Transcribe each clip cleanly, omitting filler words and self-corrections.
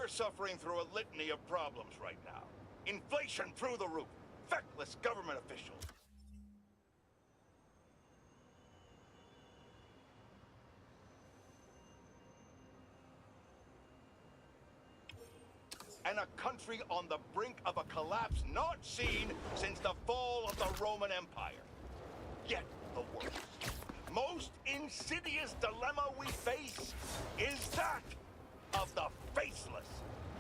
suffering through a litany of problems right now. Inflation through the roof, feckless government officials, and a country on the brink of a collapse not seen since the fall of the Roman Empire. Yet the worst, most insidious dilemma we face is that of the faceless.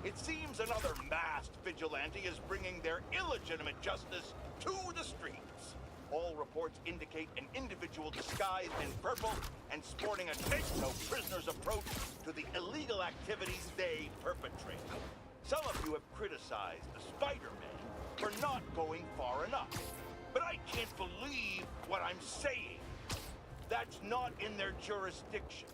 It seems another masked vigilante is bringing their illegitimate justice to the streets. All reports indicate an individual disguised in purple and sporting a take-no-prisoners approach to the illegal activities they perpetrate. Some of you have criticized the Spider-Man for not going far enough. But I can't believe what I'm saying. That's not in their jurisdiction.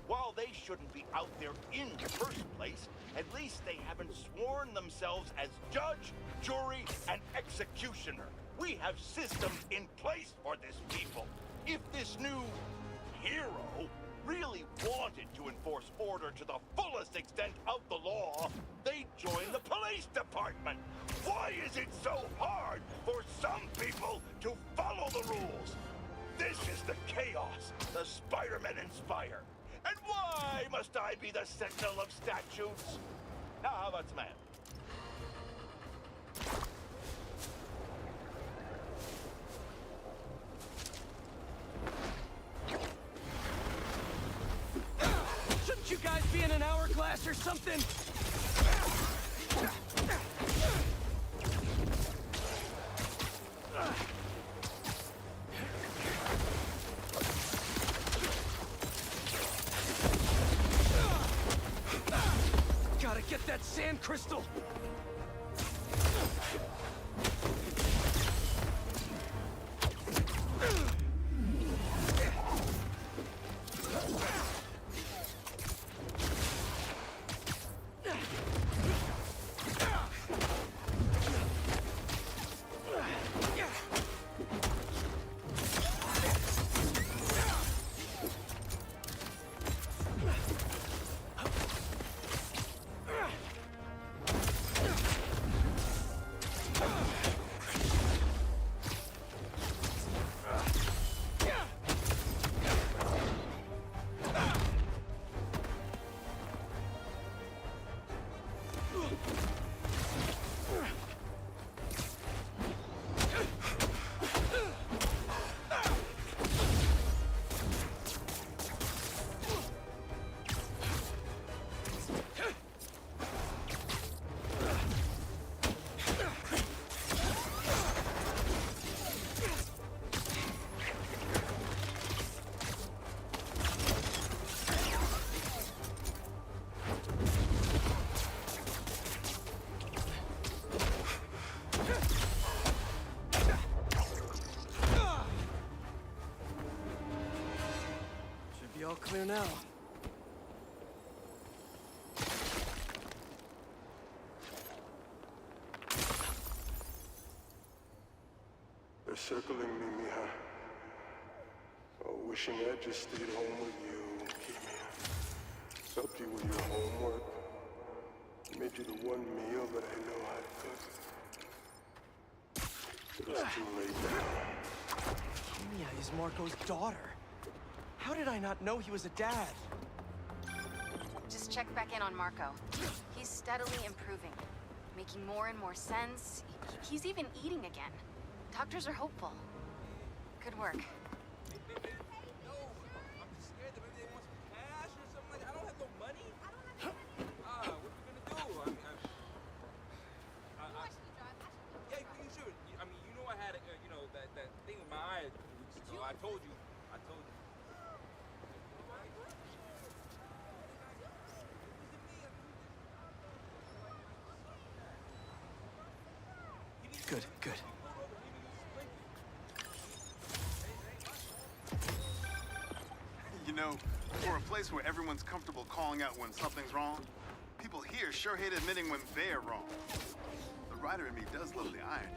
While they shouldn't be out there in the first place, at least they haven't sworn themselves as judge, jury, and executioner. We have systems in place for this people. If this new hero really wanted to enforce order to the fullest extent of the law, they'd join the police department. Why is it so hard for some people to follow the rules? This is the chaos the Spider-Men inspire. And why must I be the sentinel of statutes? Now, how about some man? Shouldn't you guys be in an hourglass or something? Gotta get that sand crystal! All clear now. They're circling me, Mija. Oh, wishing I just stayed home with you, Kimia. Helped you with your homework. Made you the one meal that I know how to cook. It was too late now. Kimia is Marco's daughter. How did I not know he was a dad? Just check back in on Marco. He's steadily improving, making more and more sense. He's even eating again. Doctors are hopeful. Good work. No, I'm just scared that maybe they want some cash or something like that. I don't have no money. What are we gonna do? Yeah, you should. I mean, you know I had, that thing with my eye a couple weeks ago. I told you. Good, good. You know, for a place where everyone's comfortable calling out when something's wrong, people here sure hate admitting when they're wrong. The writer in me does love the irony.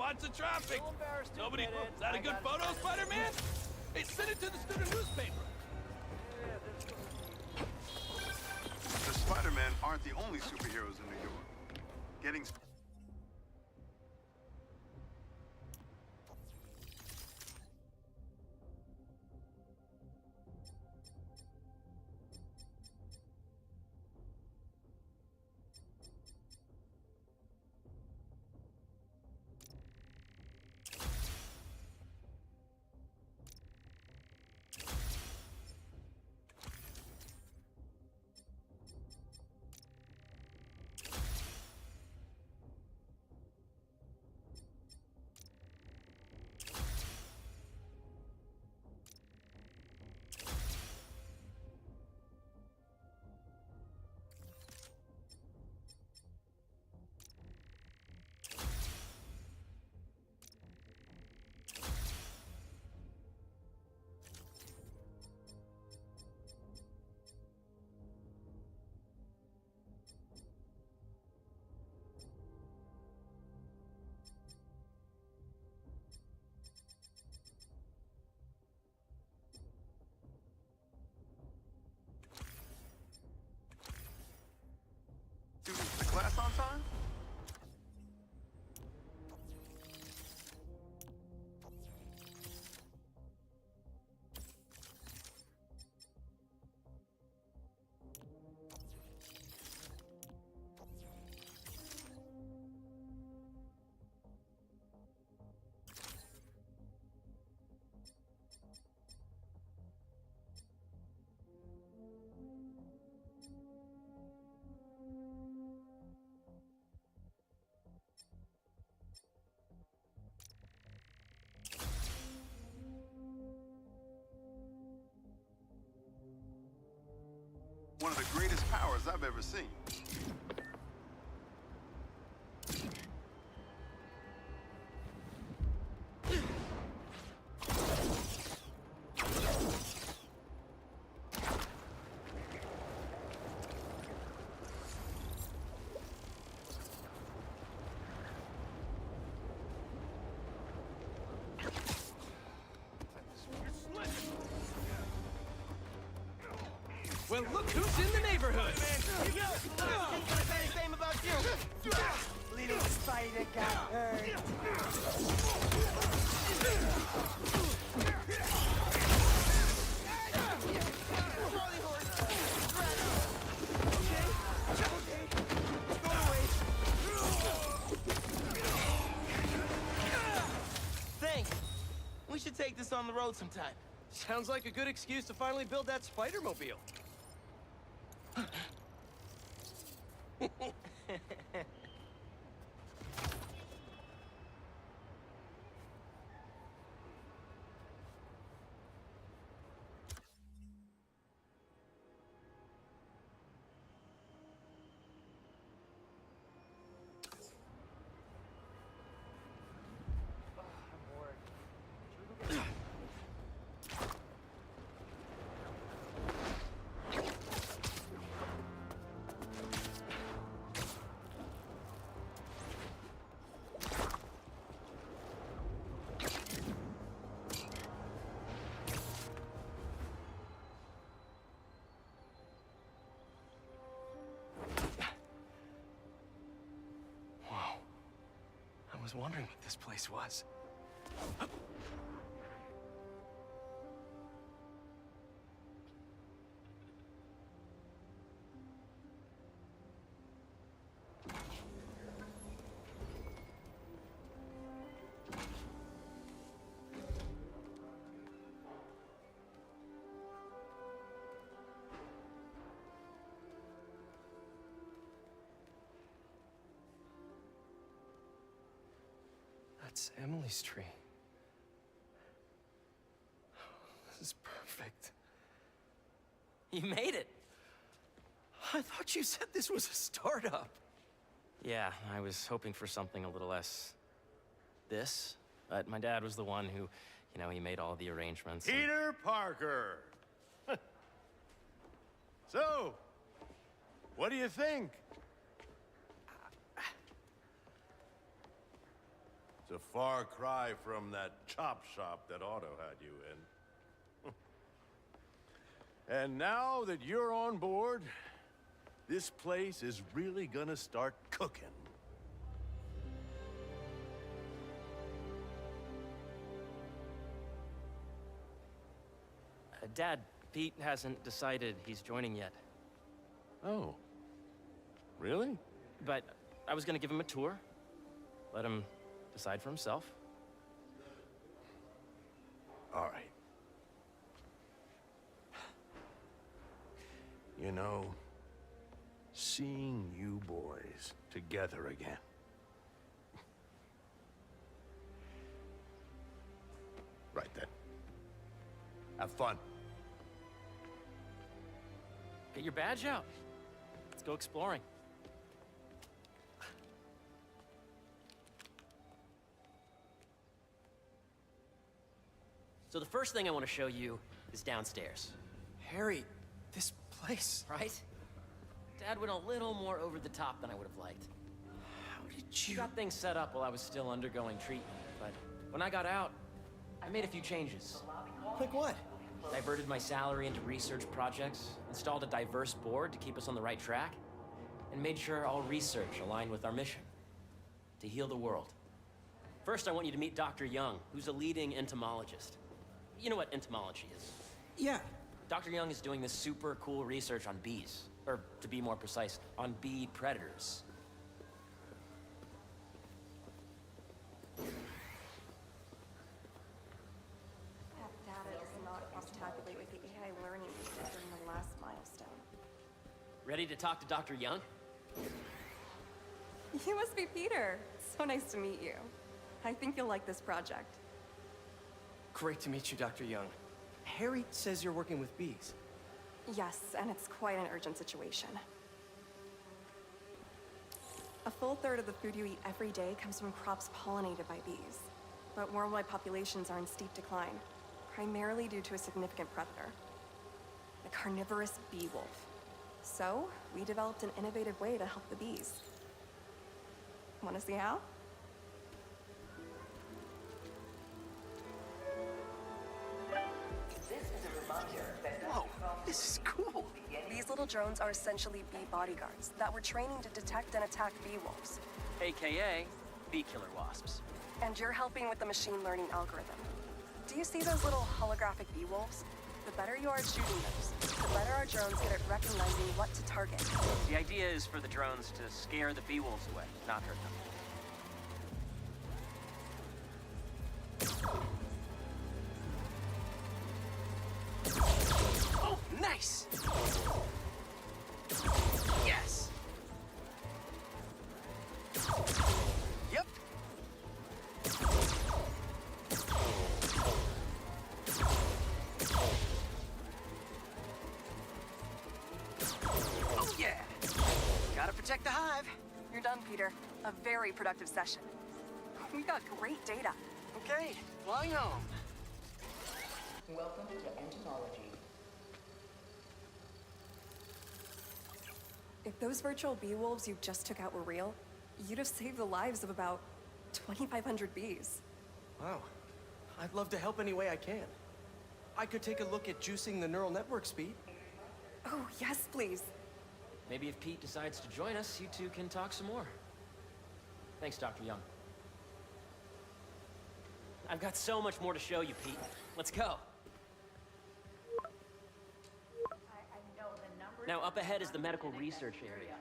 Lots of traffic. So embarrassed to Nobody. admit it. Is that a I good got photo, it. Spider-Man? Hey, send it to the student newspaper. The Spider-Man aren't the only superheroes in New York. Getting students to class on time? One of the greatest powers I've ever seen. Well, look who's in the neighborhood. Same about you. Little spider got hurt. Thanks. We should take this on the road sometime. Sounds like a good excuse to finally build that Spider-Mobile. I was wondering what this place was. That's Emily's tree. This is perfect. You made it. I thought you said this was a startup. Yeah, I was hoping for something a little less this, but my dad was the one who, he made all the arrangements. Peter Parker. So, what do you think? It's a far cry from that chop shop that Otto had you in. And now that you're on board, this place is really gonna start cooking. Dad, Pete hasn't decided he's joining yet. Oh. Really? But I was gonna give him a tour. Let him decide for himself. All right. You know, seeing you boys together again. Right then. Have fun. Get your badge out. Let's go exploring. So the first thing I want to show you is downstairs. Harry, this place. Right? Dad went a little more over the top than I would have liked. How did He you... got things set up while I was still undergoing treatment, but when I got out, I made a few changes. Like what? Diverted my salary into research projects, installed a diverse board to keep us on the right track, and made sure all research aligned with our mission, to heal the world. First, I want you to meet Dr. Young, who's a leading entomologist. You know what entomology is? Yeah. Dr. Young is doing this super cool research on bees, or to be more precise, on bee predators. That data does not cross-tabulate with the AI learning during the last milestone. Ready to talk to Dr. Young? You must be Peter. So nice to meet you. I think you'll like this project. Great to meet you, Dr. Young. Harry says you're working with bees. Yes, and it's quite an urgent situation. A full third of the food you eat every day comes from crops pollinated by bees. But worldwide populations are in steep decline, primarily due to a significant predator, the carnivorous bee wolf. So, we developed an innovative way to help the bees. Want to see how? Whoa, this is cool. These little drones are essentially bee bodyguards that we're training to detect and attack bee wolves. AKA bee killer wasps. And you're helping with the machine learning algorithm. Do you see those little holographic bee wolves? The better you are at shooting those, the better our drones get at recognizing what to target. The idea is for the drones to scare the bee wolves away, not hurt them. Oh, nice! Yes! Yep. Oh, yeah! Gotta protect the hive. You're done, Peter. A very productive session. We got great data. Okay, flying home. Welcome to entomology. If those virtual bee wolves you just took out were real, you'd have saved the lives of about 2,500 bees. Wow. I'd love to help any way I can. I could take a look at juicing the neural network speed. Oh, yes, please. Maybe if Pete decides to join us, you two can talk some more. Thanks, Dr. Young. I've got so much more to show you, Pete. Let's go. Now, up ahead is the medical research area.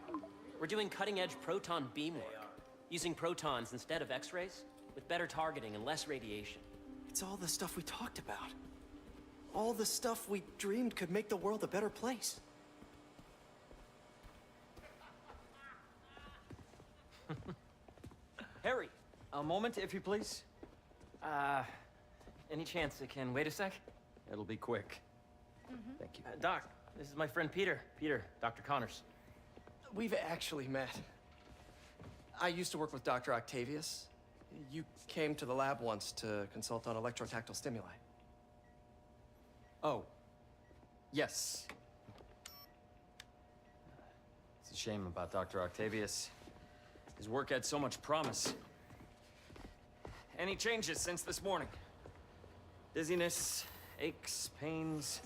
We're doing cutting-edge proton beam work, using protons instead of X-rays, with better targeting and less radiation. It's all the stuff we talked about. All the stuff we dreamed could make the world a better place. Harry! A moment, if you please. Any chance it can wait a sec? It'll be quick. Thank you. Doc, this is my friend Peter. Peter, Dr. Connors. We've actually met. I used to work with Dr. Octavius. You came to the lab once to consult on electrotactile stimuli. Oh. Yes. It's a shame about Dr. Octavius. His work had so much promise. Any changes since this morning? Dizziness, aches, pains?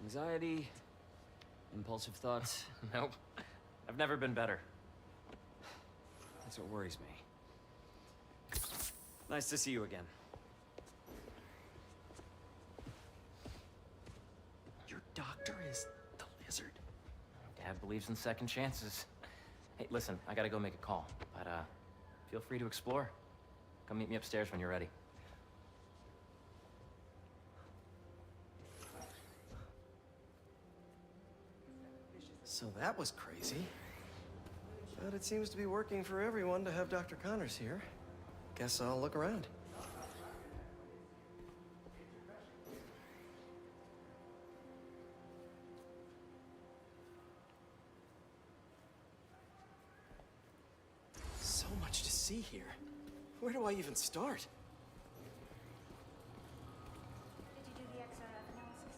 Anxiety, impulsive thoughts. Nope. I've never been better. That's what worries me. Nice to see you again. Your doctor is the lizard. Dad believes in second chances. Hey, listen, I gotta go make a call, but feel free to explore. Come meet me upstairs when you're ready. So that was crazy. But it seems to be working for everyone to have Dr. Connors here. Guess I'll look around. So much to see here. Where do I even start? Did you do the XRF analysis?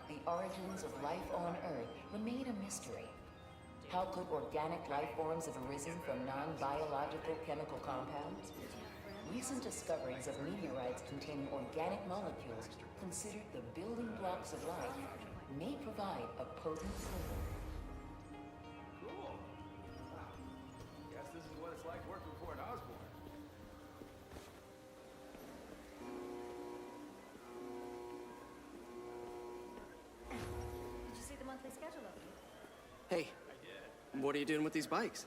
The origins of life on Earth remain a mystery. How could organic life forms have arisen from non-biological chemical compounds? Recent discoveries of meteorites containing organic molecules considered the building blocks of life may provide a potent clue. Cool. Guess this is what it's like working for an Osborn. Did you see the monthly schedule update? Hey, what are you doing with these bikes?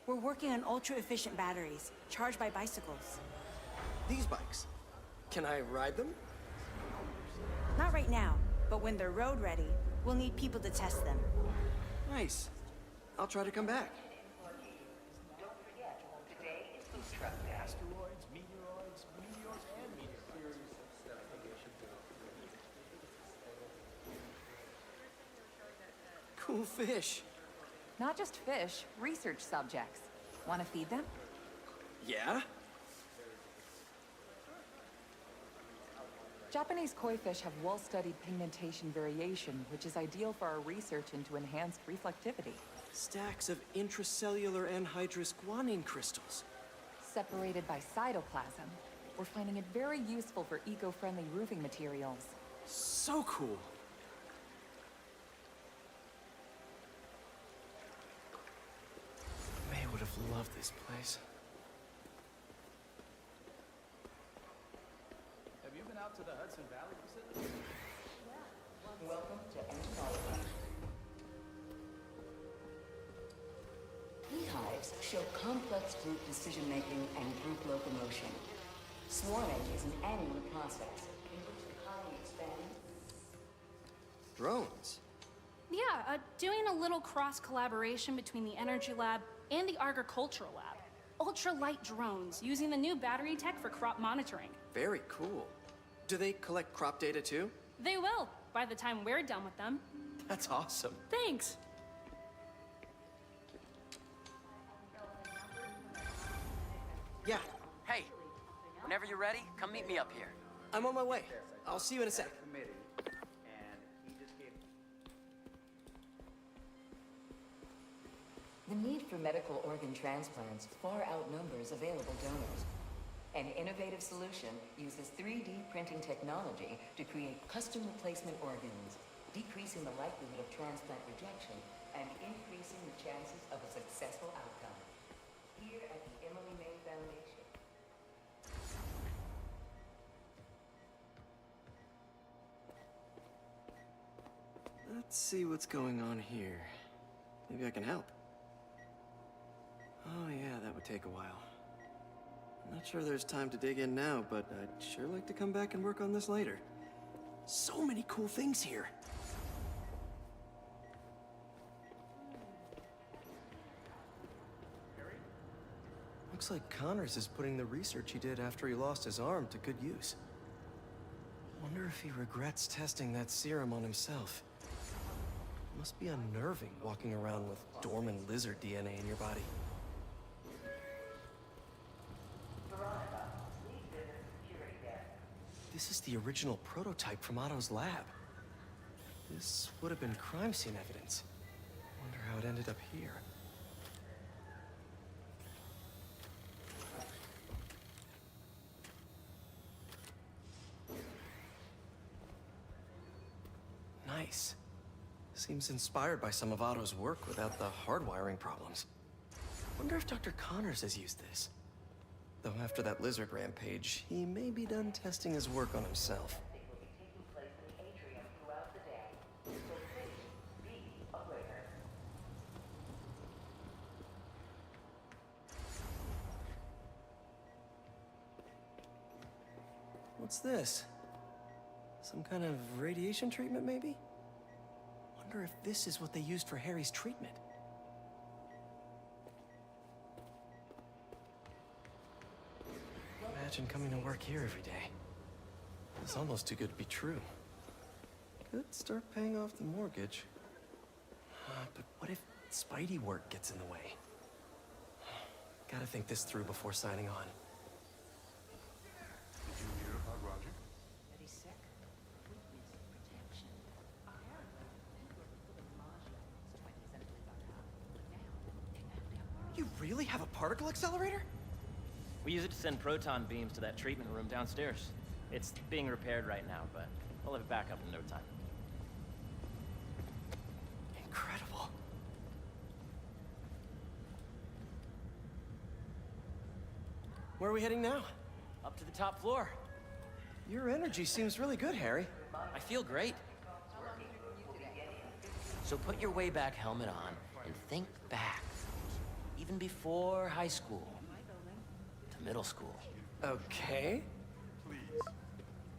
We're working on ultra-efficient batteries, charged by bicycles. These bikes? Can I ride them? Not right now, but when they're road ready, we'll need people to test them. Nice. I'll try to come back. Don't forget, today is food truck day. Asteroids, meteoroids, meteors, and meteorites. Cool fish. Not just fish, research subjects. Want to feed them? Yeah? Japanese koi fish have well-studied pigmentation variation, which is ideal for our research into enhanced reflectivity. Stacks of intracellular anhydrous guanine crystals. Separated by cytoplasm, we're finding it very useful for eco-friendly roofing materials. So cool. May would have loved this place. Have you been out to the Hudson Valley facility? Welcome to entomology. Beehives show complex group decision-making and group locomotion. Swarming is an annual process in which the colony expands. Drones? Yeah, doing a little cross-collaboration between the Energy Lab and the Agricultural Lab. Ultralight drones using the new battery tech for crop monitoring. Very cool. Do they collect crop data too? They will, by the time we're done with them. That's awesome. Thanks. Yeah, Hey, whenever you're ready, come meet me up here. I'm on my way. I'll see you in a sec. The need for medical organ transplants far outnumbers available donors. An innovative solution uses 3D printing technology to create custom replacement organs, decreasing the likelihood of transplant rejection and increasing the chances of a successful outcome. Here at the Emily May Foundation. Let's see what's going on here. Maybe I can help. Oh yeah, that would take a while. I'm not sure there's time to dig in now, but I'd sure like to come back and work on this later. So many cool things here. Looks like Connors is putting the research he did after he lost his arm to good use. Wonder if he regrets testing that serum on himself. Must be unnerving walking around with dormant lizard DNA in your body. This is the original prototype from Otto's lab. This would have been crime scene evidence. Wonder how it ended up here. nice. Seems inspired by some of Otto's work without the hardwiring problems. Wonder if Dr. Connors has used this. Though after that lizard rampage, he may be done testing his work on himself. What's this? Some kind of radiation treatment, maybe? Wonder if this is what they used for Harry's treatment. Imagine coming to work here every day. It's almost too good to be true. Could start paying off the mortgage. But what if Spidey work gets in the way? Gotta think this through before signing on. Did you hear about Roger? That he's sick. Weakness and protection. You really have a particle accelerator? We use it to send proton beams to that treatment room downstairs. It's being repaired right now, but we'll have it back up in no time. Incredible. Where are we heading now? Up to the top floor. Your energy seems really good, Harry. I feel great. So put your way back helmet on and think back. Even before high school. To middle school. Okay. Please.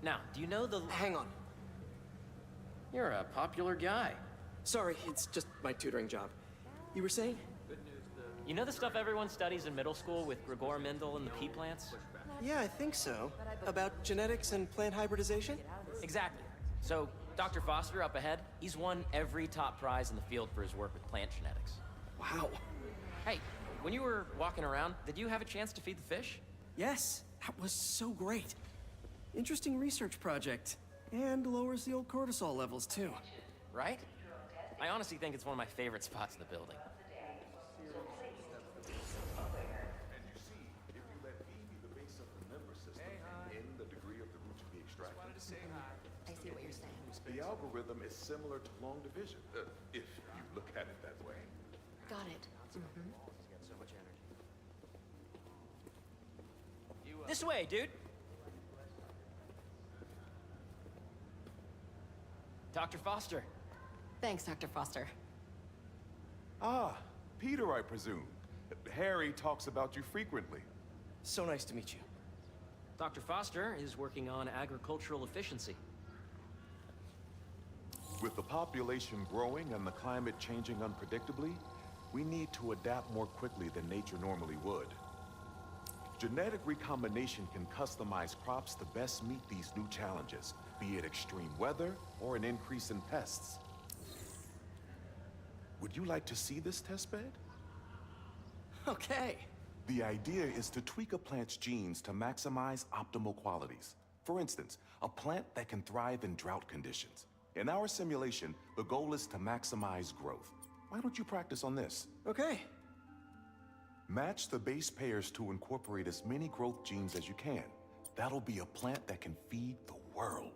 Now, do you know the... Hang on. You're a popular guy. Sorry, it's just my tutoring job. You were saying? You know the stuff everyone studies in middle school with Gregor Mendel and the pea plants? Yeah, I think so. About genetics and plant hybridization? Exactly. So, Dr. Foster up ahead, he's won every top prize in the field for his work with plant genetics. Wow. Hey, when you were walking around, did you have a chance to feed the fish? Yes, that was so great. Interesting research project. And lowers the old cortisol levels, too. Right? I honestly think it's one of my favorite spots in the building. And you see, if you let B be the base of the member system, and N the degree of the root to be extracted, I see what you're saying. the algorithm is similar to long division, if you look at it that way. Got it. This way, dude. Dr. Foster. Thanks, Dr. Foster. Ah, Peter, I presume. Harry talks about you frequently. So nice to meet you. Dr. Foster is working on agricultural efficiency. With the population growing and the climate changing unpredictably, we need to adapt more quickly than nature normally would. Genetic recombination can customize crops to best meet these new challenges, be it extreme weather or an increase in pests. Would you like to see this testbed? Okay. The idea is to tweak a plant's genes to maximize optimal qualities. For instance, a plant that can thrive in drought conditions. In our simulation, the goal is to maximize growth. Why don't you practice on this? Okay. Match the base pairs to incorporate as many growth genes as you can. That'll be a plant that can feed the world.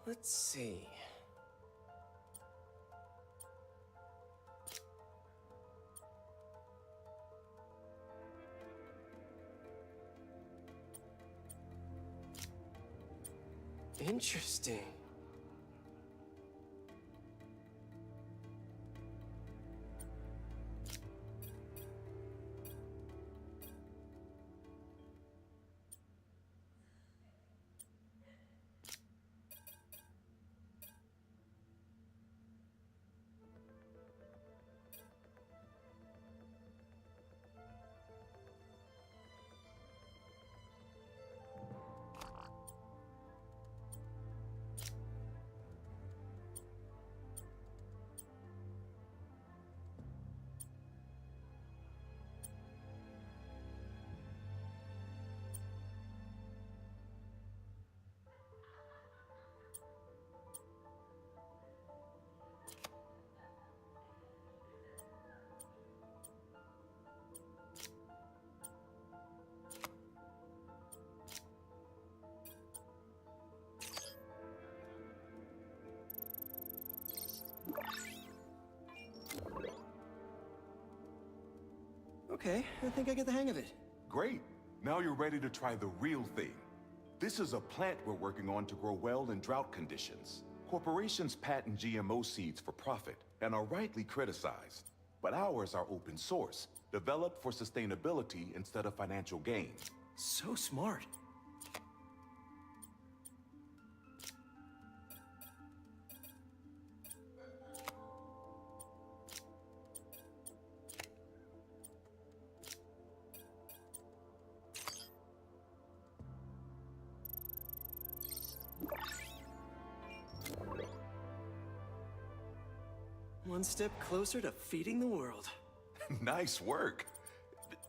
Let's see. Interesting. Okay, I think I get the hang of it. Great. Now you're ready to try the real thing. This is a plant we're working on to grow well in drought conditions. Corporations patent GMO seeds for profit and are rightly criticized. But ours are open source, developed for sustainability instead of financial gain. So smart. One step closer to feeding the world. Nice work.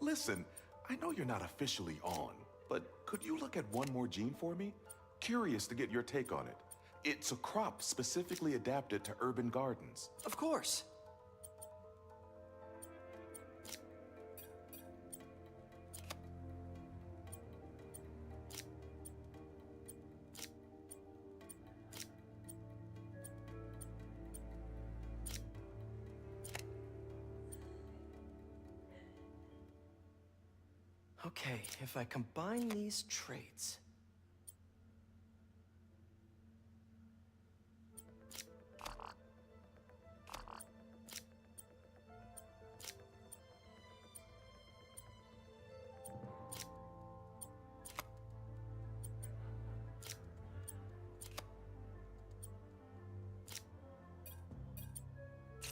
Listen, I know you're not officially on, but could you look at one more gene for me? Curious to get your take on it. It's a crop specifically adapted to urban gardens. Of course. Okay, if I combine these traits...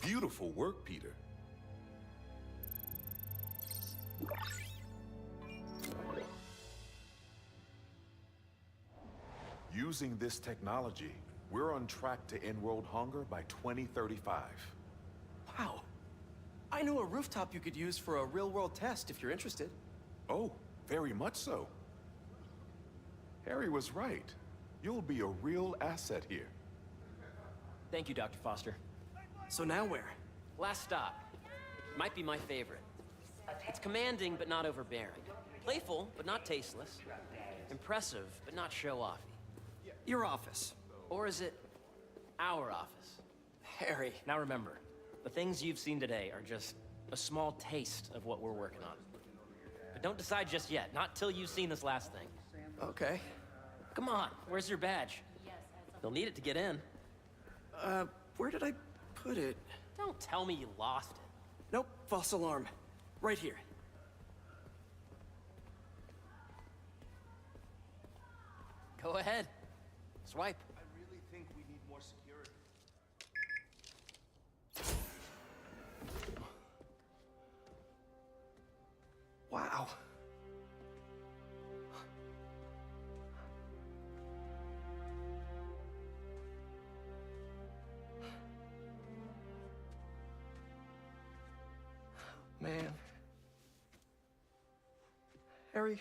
Beautiful work, Peter. Using this technology, we're on track to end world hunger by 2035. Wow. I know a rooftop you could use for a real-world test if you're interested. Oh, very much so. Harry was right. You'll be a real asset here. Thank you, Dr. Foster. So now where? Last stop. Might be my favorite. It's commanding, but not overbearing. Playful, but not tasteless. Impressive, but not show-offy. Your office. Or is it our office? Harry. Now remember, the things you've seen today are just a small taste of what we're working on. But don't decide just yet, not till you've seen this last thing. Okay. Come on, where's your badge? You'll need it to get in. Where did I put it? Don't tell me you lost it. Nope, false alarm. Right here. Go ahead. Swipe. I really think we need more security. Wow. Man. Harry.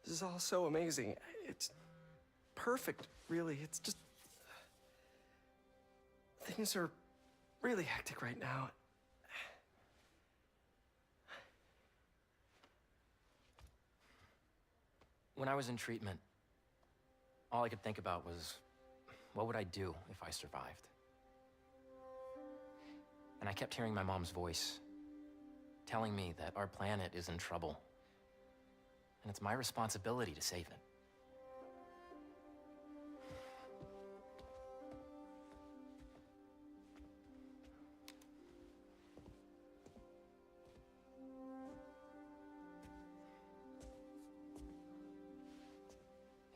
This is all so amazing. It's perfect, really. It's just... Things are really hectic right now. When I was in treatment, all I could think about was, what would I do if I survived? And I kept hearing my mom's voice, telling me that our planet is in trouble. And it's my responsibility to save it.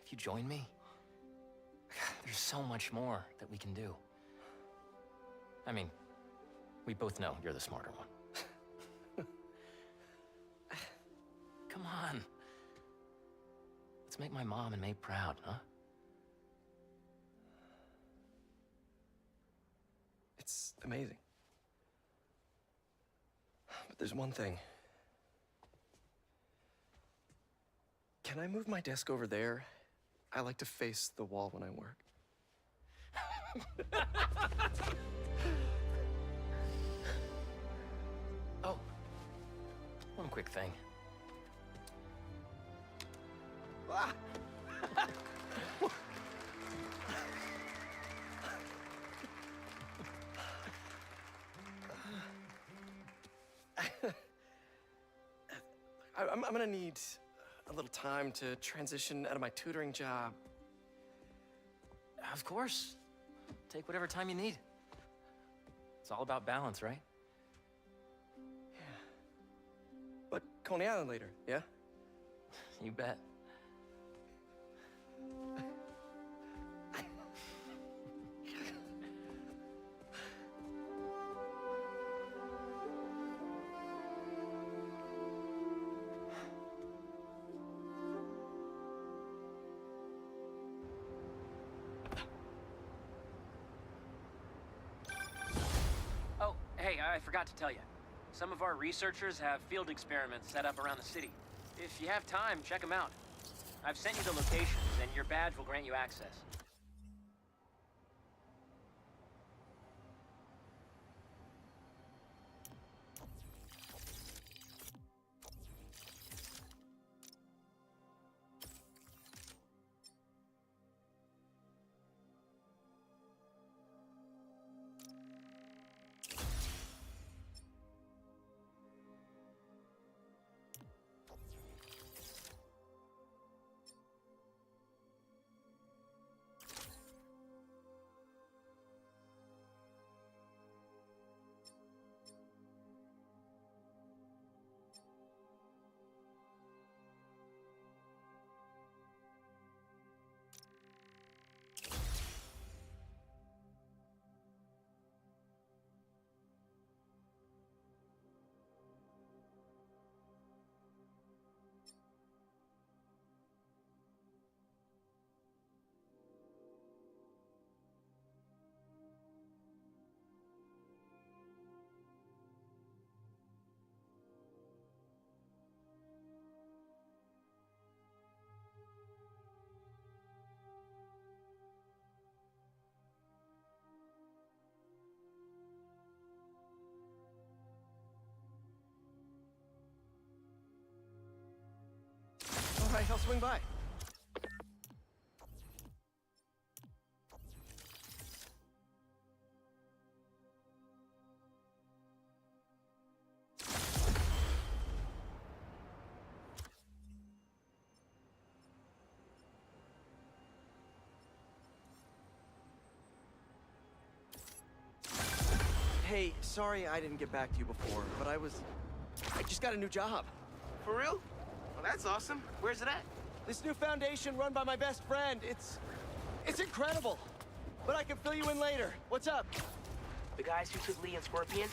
If you join me, there's so much more that we can do. I mean, we both know you're the smarter one. Come on. Let's make my mom and May proud, huh? It's amazing. But there's one thing. Can I move my desk over there? I like to face the wall when I work. Oh, one quick thing. Ah. I'm gonna need a little time to transition out of my tutoring job. Of course. Take whatever time you need. It's all about balance, right? But Coney Island later, yeah? You bet. Oh, hey, I forgot to tell you. Some of our researchers have field experiments set up around the city. If you have time, check them out. I've sent you the locations, and your badge will grant you access. All right, I'll swing by. Hey, sorry I didn't get back to you before, but I just got a new job. For real? Well, that's awesome. Where's it at? This new foundation run by my best friend. It's incredible. But I can fill you in later. What's up? The guys who took Lee and Scorpion?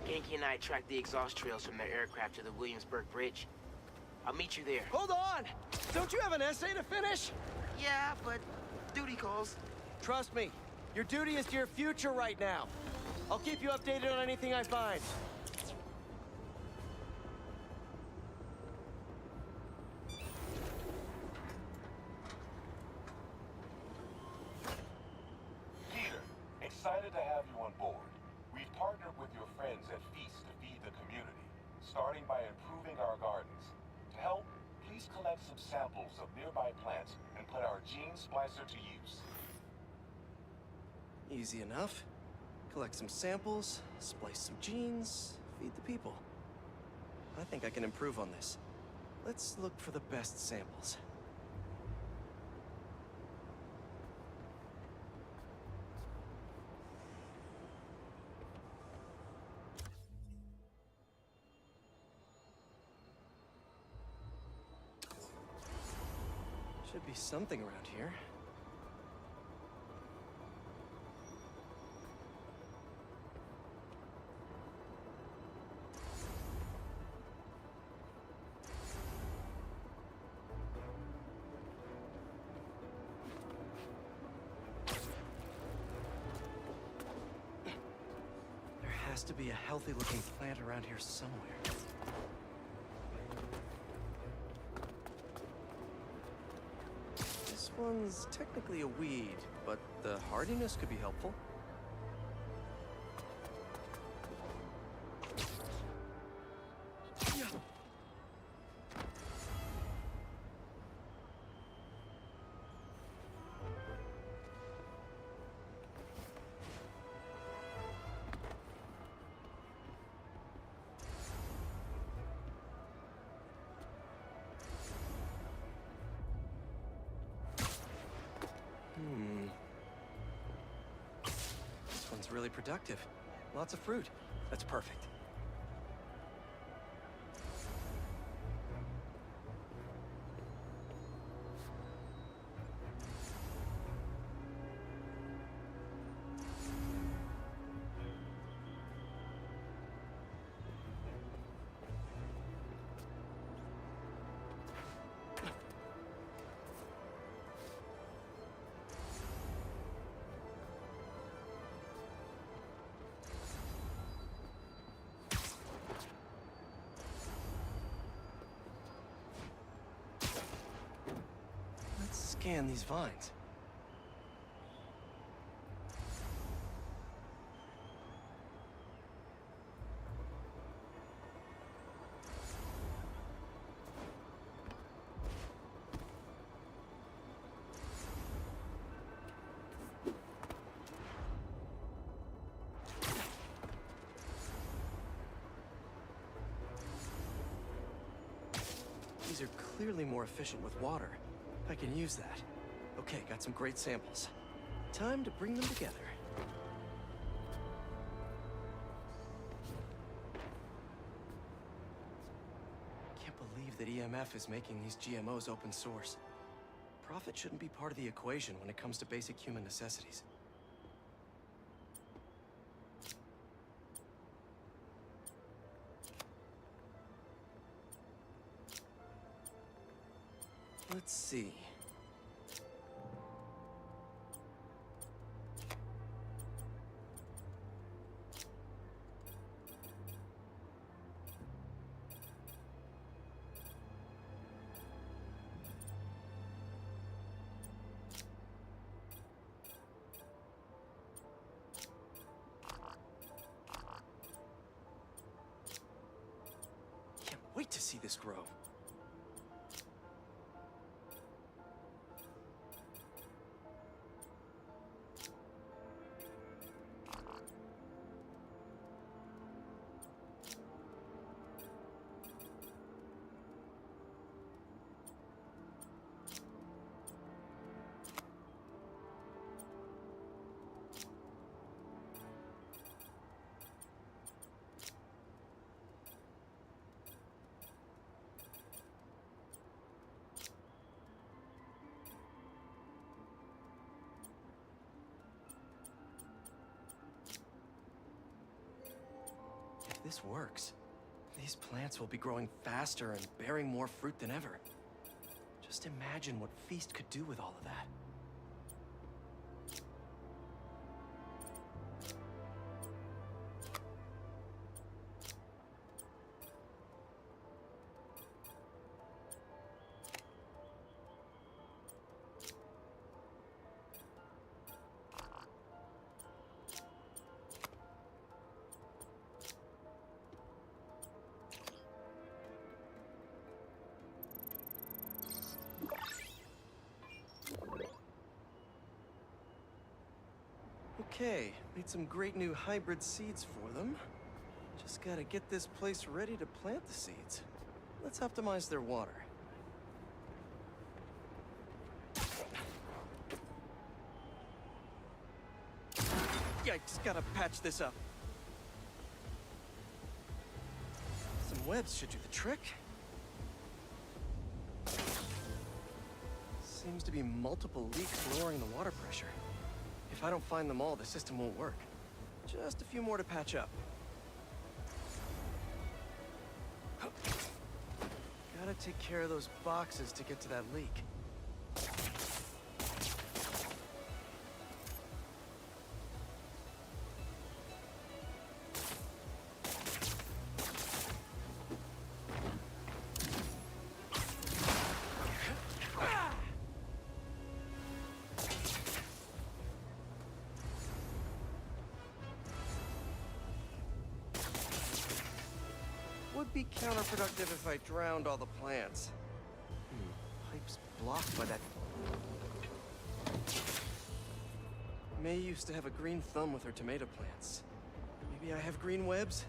Genki and I tracked the exhaust trails from their aircraft to the Williamsburg Bridge. I'll meet you there. Hold on! Don't you have an essay to finish? Yeah, but duty calls. Trust me, your duty is to your future right now. I'll keep you updated on anything I find. Peter, excited to have you on board. We've partnered with your friends at Feast to feed the community, starting by improving our gardens. To help, please collect some samples of nearby plants and put our gene splicer to use. Easy enough. Collect some samples, splice some genes, feed the people. I think I can improve on this. Let's look for the best samples. Should be something around here. Has to be a healthy-looking plant around here somewhere. This one's technically a weed, but the hardiness could be helpful. really productive. Lots of fruit. That's perfect. Scan these vines. These are clearly more efficient with water. I can use that. Okay, got some great samples. Time to bring them together. Can't believe that EMF is making these GMOs open source. Profit shouldn't be part of the equation when it comes to basic human necessities. Let's see. Can't wait to see this grow. If this works, these plants will be growing faster and bearing more fruit than ever. Just imagine what Feast could do with all of that. Okay, made some great new hybrid seeds for them. Just gotta get this place ready to plant the seeds. Let's optimize their water. Yikes, gotta patch this up. Some webs should do the trick. Seems to be multiple leaks lowering the water pressure. If I don't find them all, the system won't work. Just a few more to patch up. Gotta take care of those boxes to get to that leak. Would be counterproductive if I drowned all the plants. Pipe's blocked by that. May used to have a green thumb with her tomato plants. Maybe I have green webs?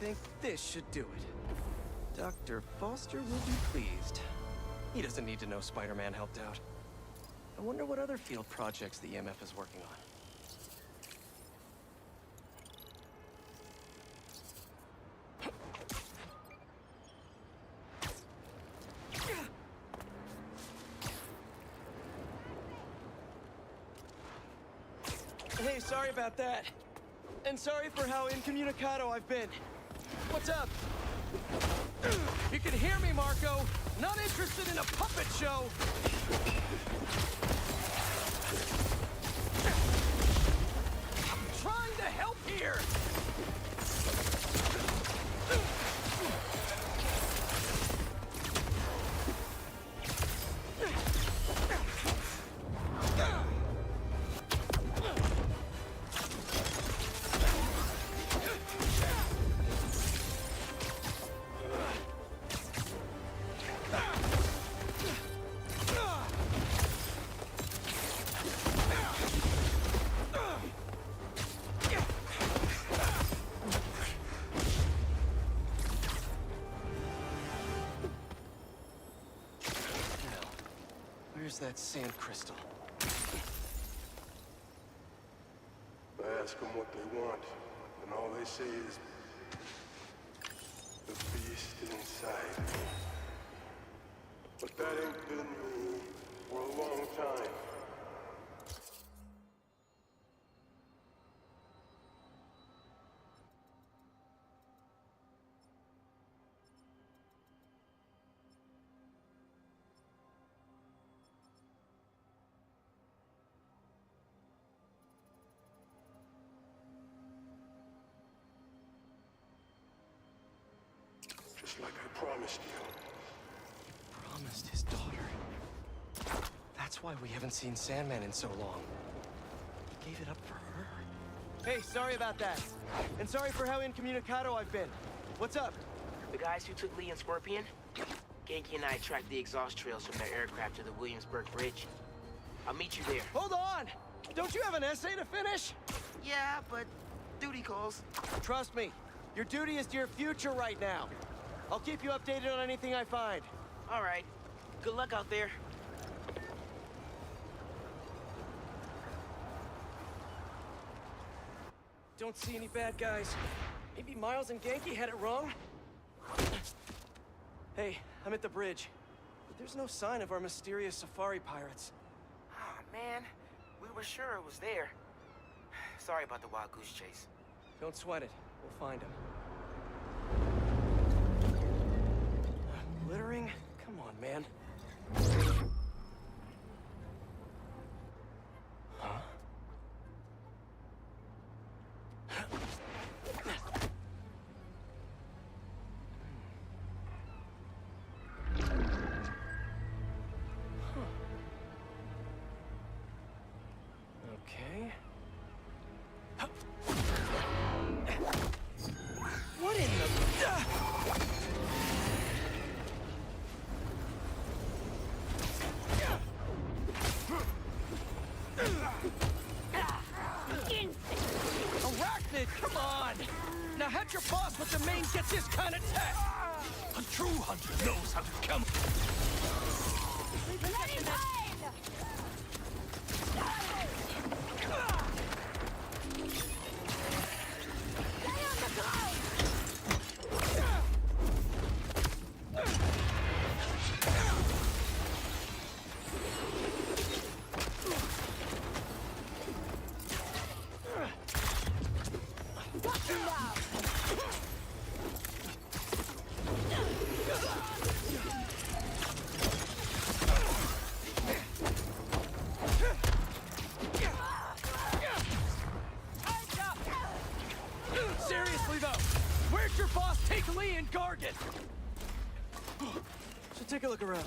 think this should do it. Dr. Foster will be pleased. He doesn't need to know Spider-Man helped out. I wonder what other field projects the EMF is working on. Hey, sorry about that. And sorry for how incommunicado I've been. What's up? You can hear me, Marco. Not interested in a puppet show. I'm trying to help here. Where's that sand crystal? I ask them what they want, and all they say is, the beast inside me. But that ain't been me for a long time. Just like I promised you. Promised his daughter. That's why we haven't seen Sandman in so long. He gave it up for her. Hey, sorry about that. And sorry for how incommunicado I've been. What's up? The guys who took Lee and Scorpion? Genki and I tracked the exhaust trails from their aircraft to the Williamsburg Bridge. I'll meet you there. Hold on! Don't you have an essay to finish? Yeah, but duty calls. Trust me, your duty is to your future right now. I'll keep you updated on anything I find. All right. Good luck out there. Don't see any bad guys. Maybe Miles and Genki had it wrong? Hey, I'm at the bridge. But there's no sign of our mysterious safari pirates. Oh, man. We were sure it was there. Sorry about the wild goose chase. Don't sweat it. We'll find them. Littering? Come on, man. Huh? Okay. What in the... Arachnid, come on! Now how'd your boss with the main get this kind of tech? A true hunter knows how to come. Let him hide! Stay on the ground! Got you now! Seriously though, where'd your boss take Lee and Gargan? Should take a look around.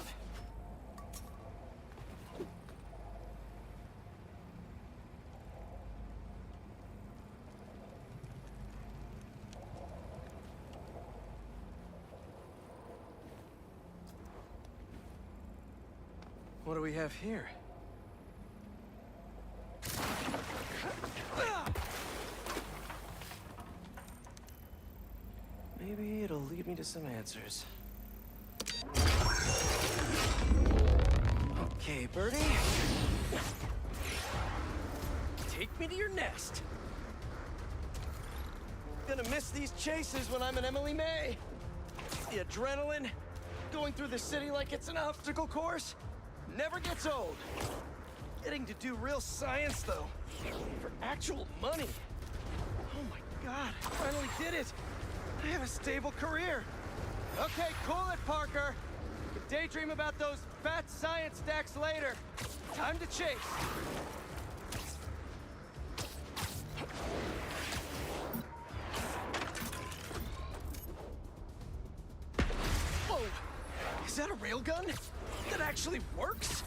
What do we have here? to some answers. Okay, Birdie. Take me to your nest. Gonna miss these chases when I'm an Emily May. The adrenaline, going through the city like it's an obstacle course, never gets old. Getting to do real science, though, for actual money. Oh my God, I finally did it. I have a stable career. Okay, cool it, Parker. You can daydream about those fat science stacks later. Time to chase. Whoa! Is that a railgun? That actually works?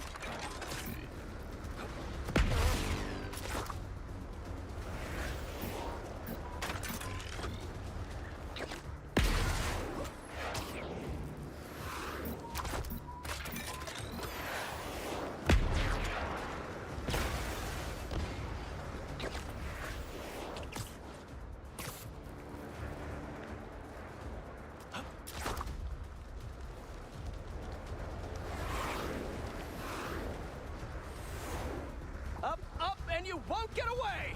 Up, and you won't get away!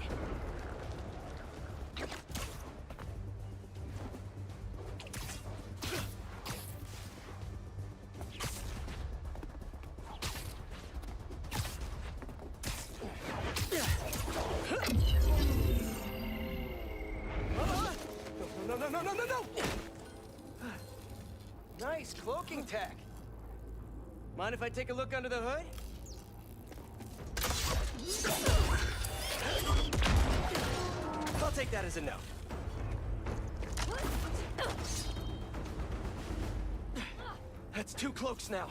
No! Nice cloaking tech. Mind if I take a look under the hood? I'll take that as a no. That's 2 cloaks now.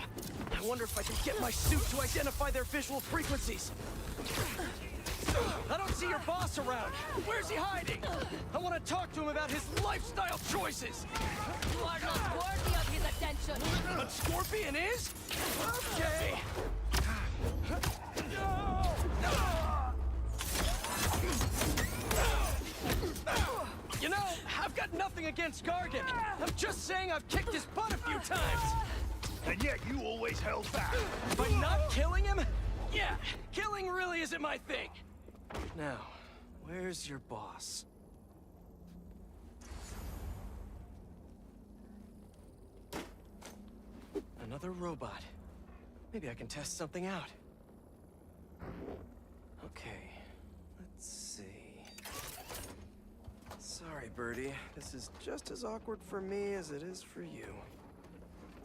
I wonder if I can get my suit to identify their visual frequencies. I don't see your boss around. Where's he hiding? I want to talk to him about his lifestyle choices. You are not worthy of his attention. But Scorpion is? Okay. You know, I've got nothing against Gargan. I'm just saying I've kicked his butt a few times. And yet you always held back. By not killing him? Yeah, killing really isn't my thing. Now, where's your boss? Another robot. Maybe I can test something out. Okay, let's see. Sorry, Birdie. This is just as awkward for me as it is for you.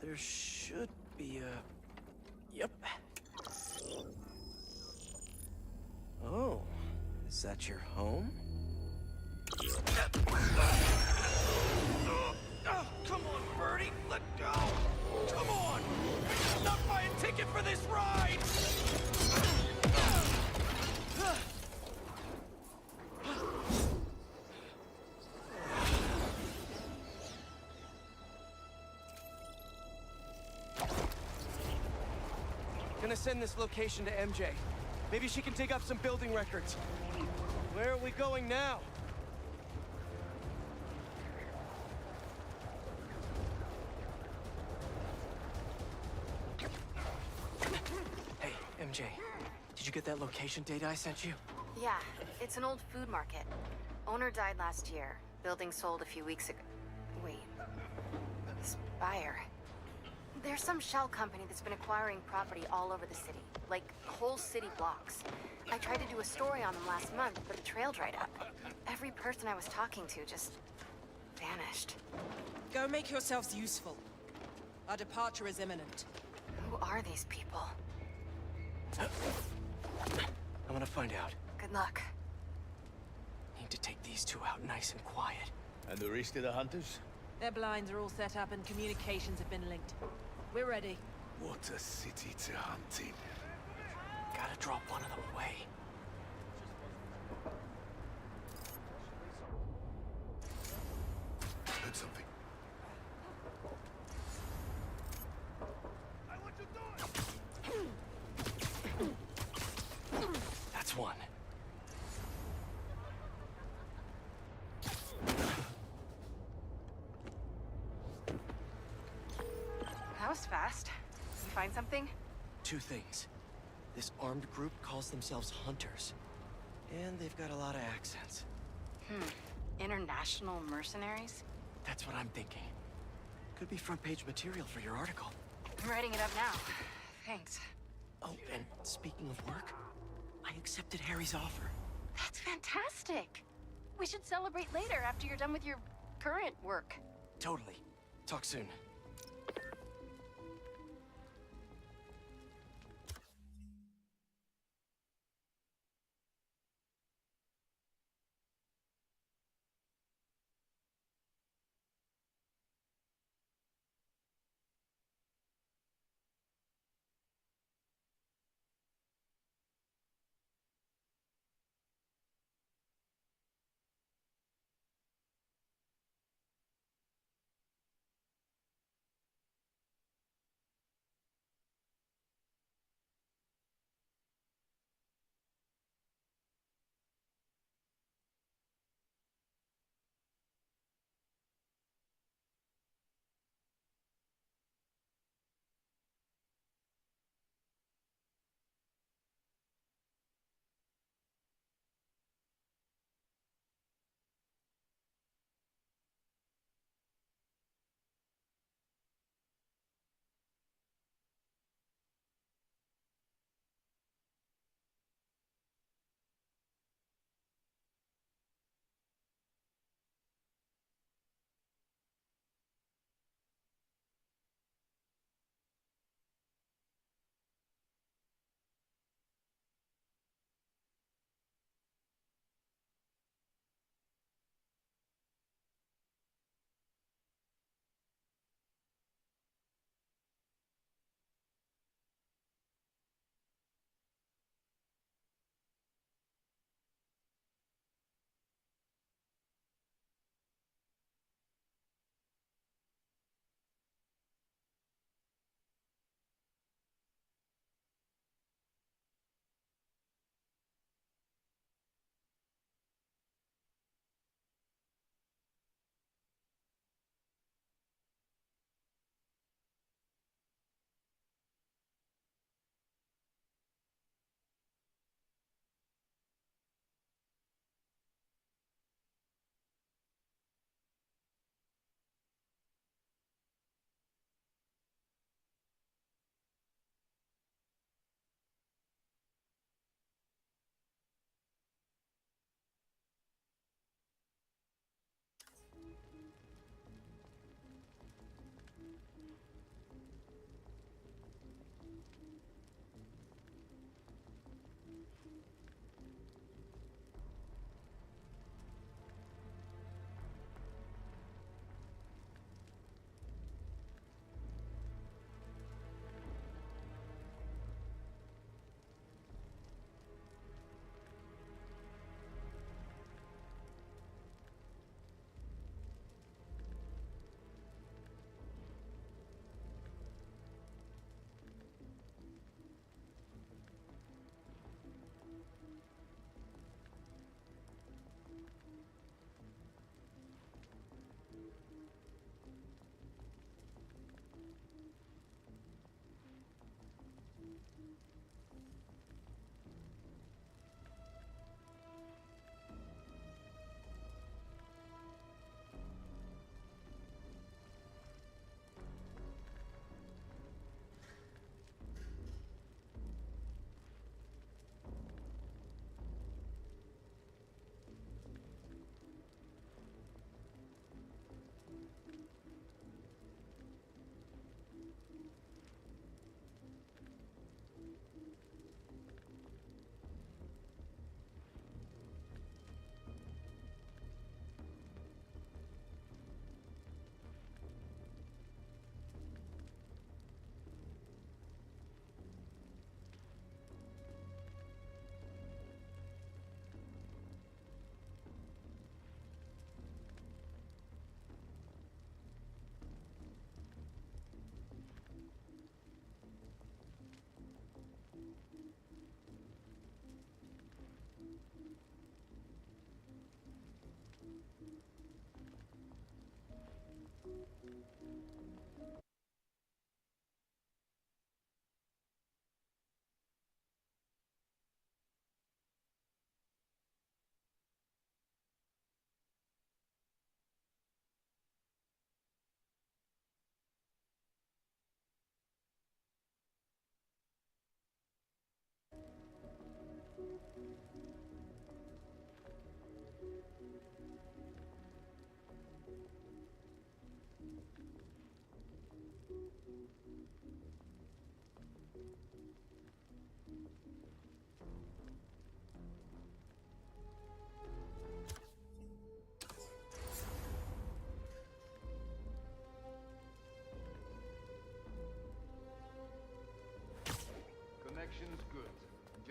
There should be a... Yep. Oh, is that your home? Oh, come on, Birdie, let go! Come on! Not buy a ticket for this ride! Gonna send this location to MJ. Maybe she can dig up some building records. Where are we going now? Hey, MJ. Did you get that location data I sent you? Yeah, it's an old food market. Owner died last year. Building sold a few weeks ago. Wait. Spire. There's some shell company that's been acquiring property all over the city. Like, whole city blocks. I tried to do a story on them last month, but the trail dried up. Every person I was talking to just... vanished. Go make yourselves useful. Our departure is imminent. Who are these people? I'm gonna find out. Good luck. Need to take these 2 out nice and quiet. And the rest of the hunters? Their blinds are all set up and communications have been linked. We're ready. What a city to hunt in. Gotta drop one of them away. Heard something. That's one. find something? Two things. This armed group calls themselves Hunters. And they've got a lot of accents. International mercenaries? That's what I'm thinking. Could be front-page material for your article. I'm writing it up now. Thanks. Oh, and speaking of work, I accepted Harry's offer. That's fantastic. We should celebrate later after you're done with your current work. Totally. Talk soon.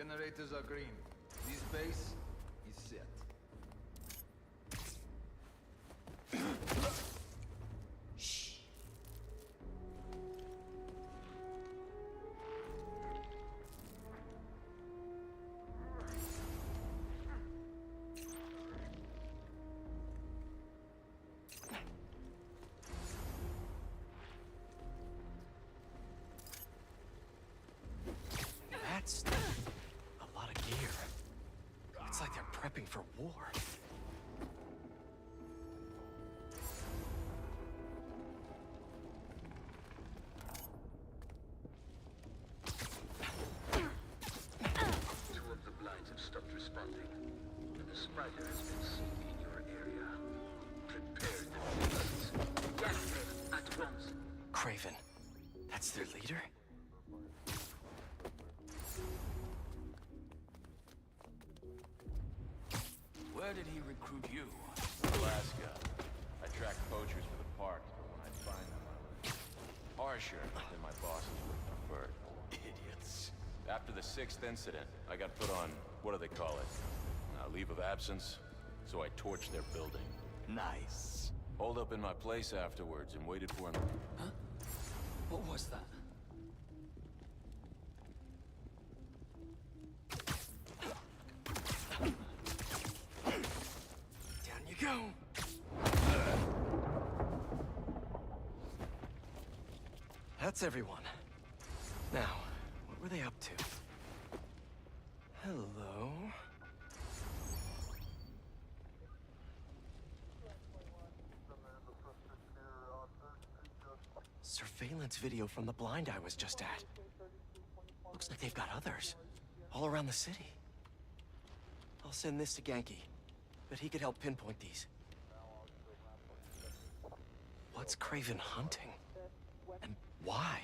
Generators are green. This base is set. Shh. That's a lot of gear. It's like they're prepping for war. Two of the blinds have stopped responding, and the spider has been seen in your area. Prepare the beasts. Get them at once. Craven. That's their leader? Where did he recruit you? Alaska. I track poachers for the park. When I find them, I would... Harsher than my bosses would have preferred. Idiots. After the 6th incident, I got put on, what do they call it? Leave of absence. So I torched their building. Nice. Holed up in my place afterwards and waited for him. Huh? What was that? Down you go. That's everyone. Now, what were they up to? Hello? Surveillance video from the blind I was just at. Looks like they've got others. All around the city. I'll send this to Genki. But he could help pinpoint these. What's Craven hunting? And why?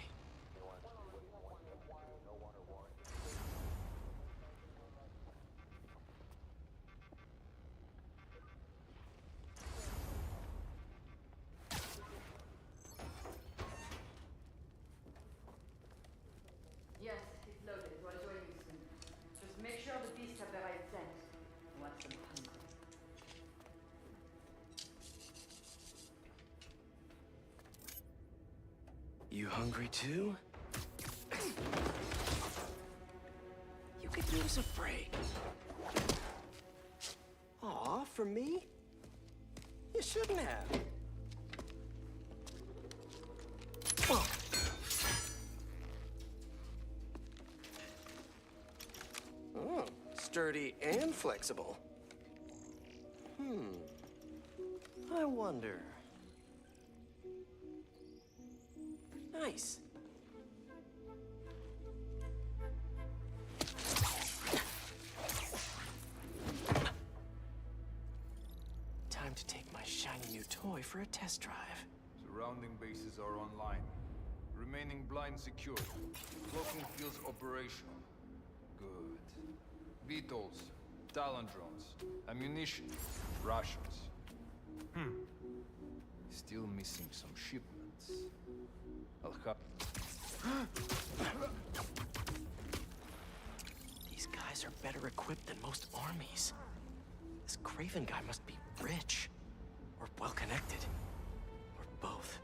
Yes, it's loaded. We're joining you soon. Just make sure the beasts have the right scent. I want them hungry. You hungry too? You could use a break. Aw, for me? You shouldn't have. Oh. Oh, sturdy and flexible. I wonder. Nice. Time to take my shiny new toy for a test drive. Surrounding bases are online. Remaining blind secured. Cloaking fields operational. Good. Beetles, Talon drones, ammunition, rations. Still missing some shipments. I'll have... These guys are better equipped than most armies. This Craven guy must be rich. Or well-connected. Or both.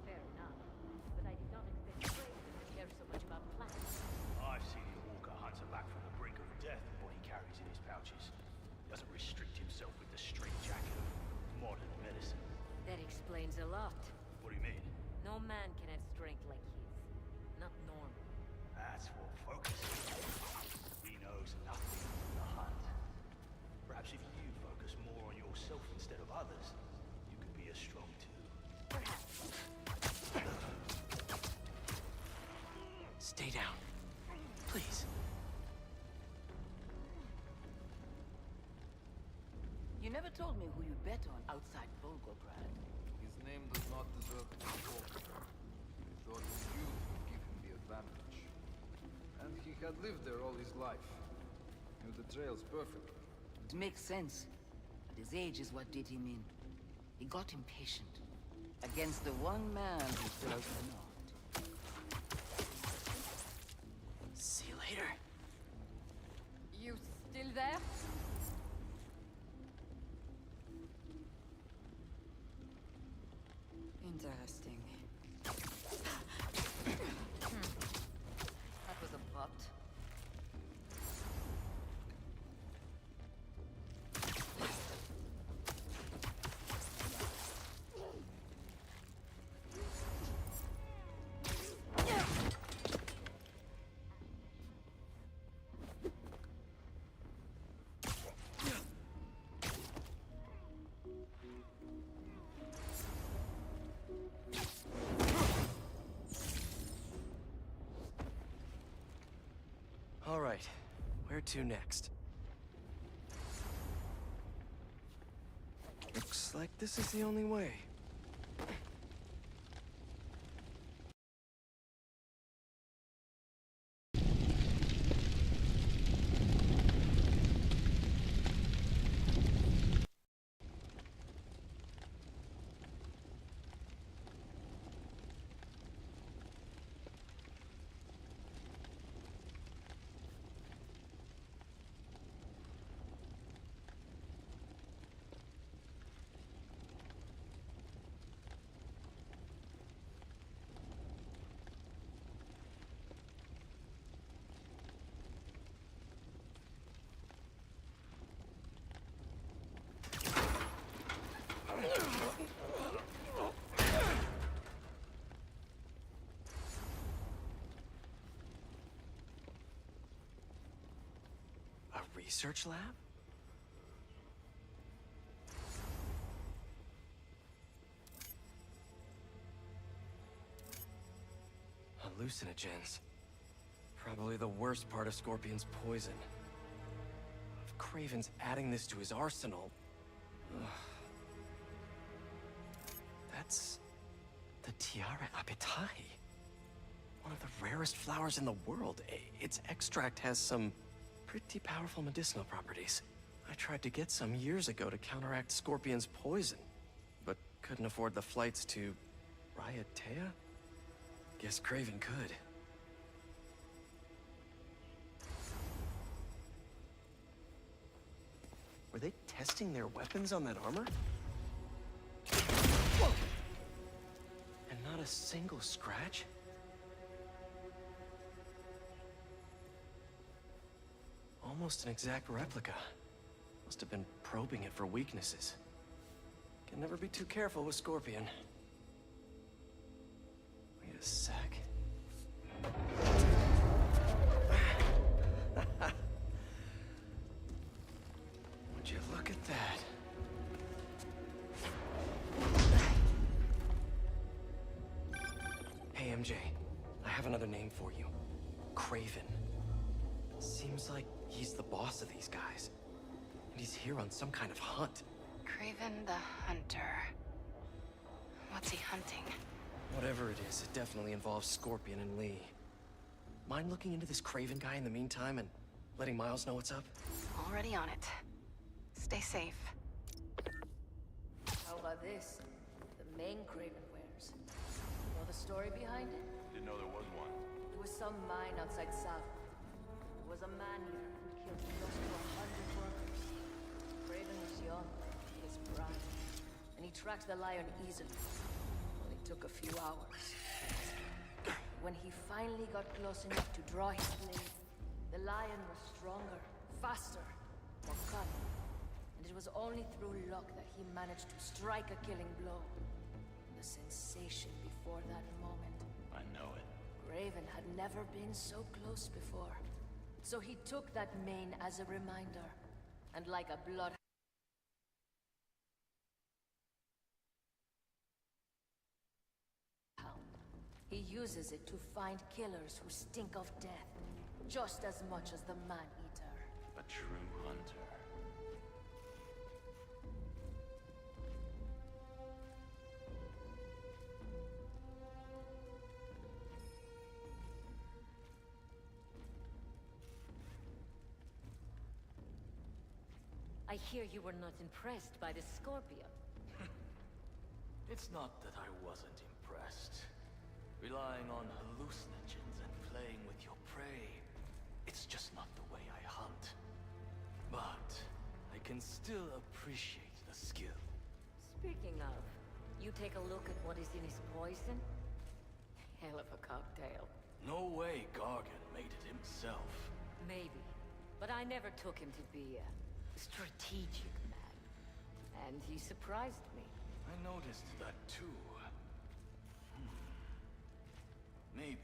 Fair enough. But I did not expect Craven to care so much about plants. I've seen the Walker hunter back from the brink of death with what he carries in his pouches. Doesn't restrict himself with the straitjacket of modern medicine. That explains a lot. What do you mean? No man can have strength like his. Not normal. That's what Focus is. He knows nothing from the hunt. Perhaps if you focus more on yourself instead of others, you could be as strong too. Perhaps. Stay down. Please. You never told me who you bet on outside Volgograd. His name does not deserve to be spoken. We thought his youth would give him the advantage. And he had lived there all his life. Knew the trails perfectly. It makes sense. his age is what did him in. He got impatient. Against the one man who does not. See you later. You still there? Interesting. That was abrupt. All right, where to next? Looks like this is the only way. A research lab? Hallucinogens. Probably the worst part of Scorpion's poison. If Craven's adding this to his arsenal... Ugh. That's... the Tiara Apetae. One of the rarest flowers in the world. Its extract has some pretty powerful medicinal properties. I tried to get some years ago to counteract Scorpion's poison, but couldn't afford the flights to Raiatea? Guess Craven could. Were they testing their weapons on that armor? Whoa! And not a single scratch? Almost an exact replica. Must have been probing it for weaknesses. Can never be too careful with Scorpion. Wait a sec. Would you look at that? Hey, MJ. I have another name for you. Craven. Seems like he's the boss of these guys. And he's here on some kind of hunt. Craven the Hunter. What's he hunting? Whatever it is, it definitely involves Scorpion and Lee. Mind looking into this Craven guy in the meantime and letting Miles know what's up? Already on it. Stay safe. How about this? The main Craven wears. Know the story behind it? Didn't know there was one. There was some mine outside South. There was a man here who killed close to 100 workers. Craven was young, his pride, and he tracked the lion easily. Only took a few hours. When he finally got close enough to draw his blade, the lion was stronger, faster, more cunning. And it was only through luck that he managed to strike a killing blow. The sensation before that moment. I know it. Raven had never been so close before. So he took that mane as a reminder. And like a blood... he uses it to find killers who stink of death, just as much as the man-eater. A true hunter. I hear you were not impressed by the Scorpion. It's not that I wasn't impressed. Relying on hallucinogens and playing with your prey, it's just not the way I hunt. But I can still appreciate the skill. Speaking of, you take a look at what is in his poison? Hell of a cocktail. No way Gargan made it himself. Maybe, but I never took him to be a strategic man. And he surprised me. I noticed that too. Maybe.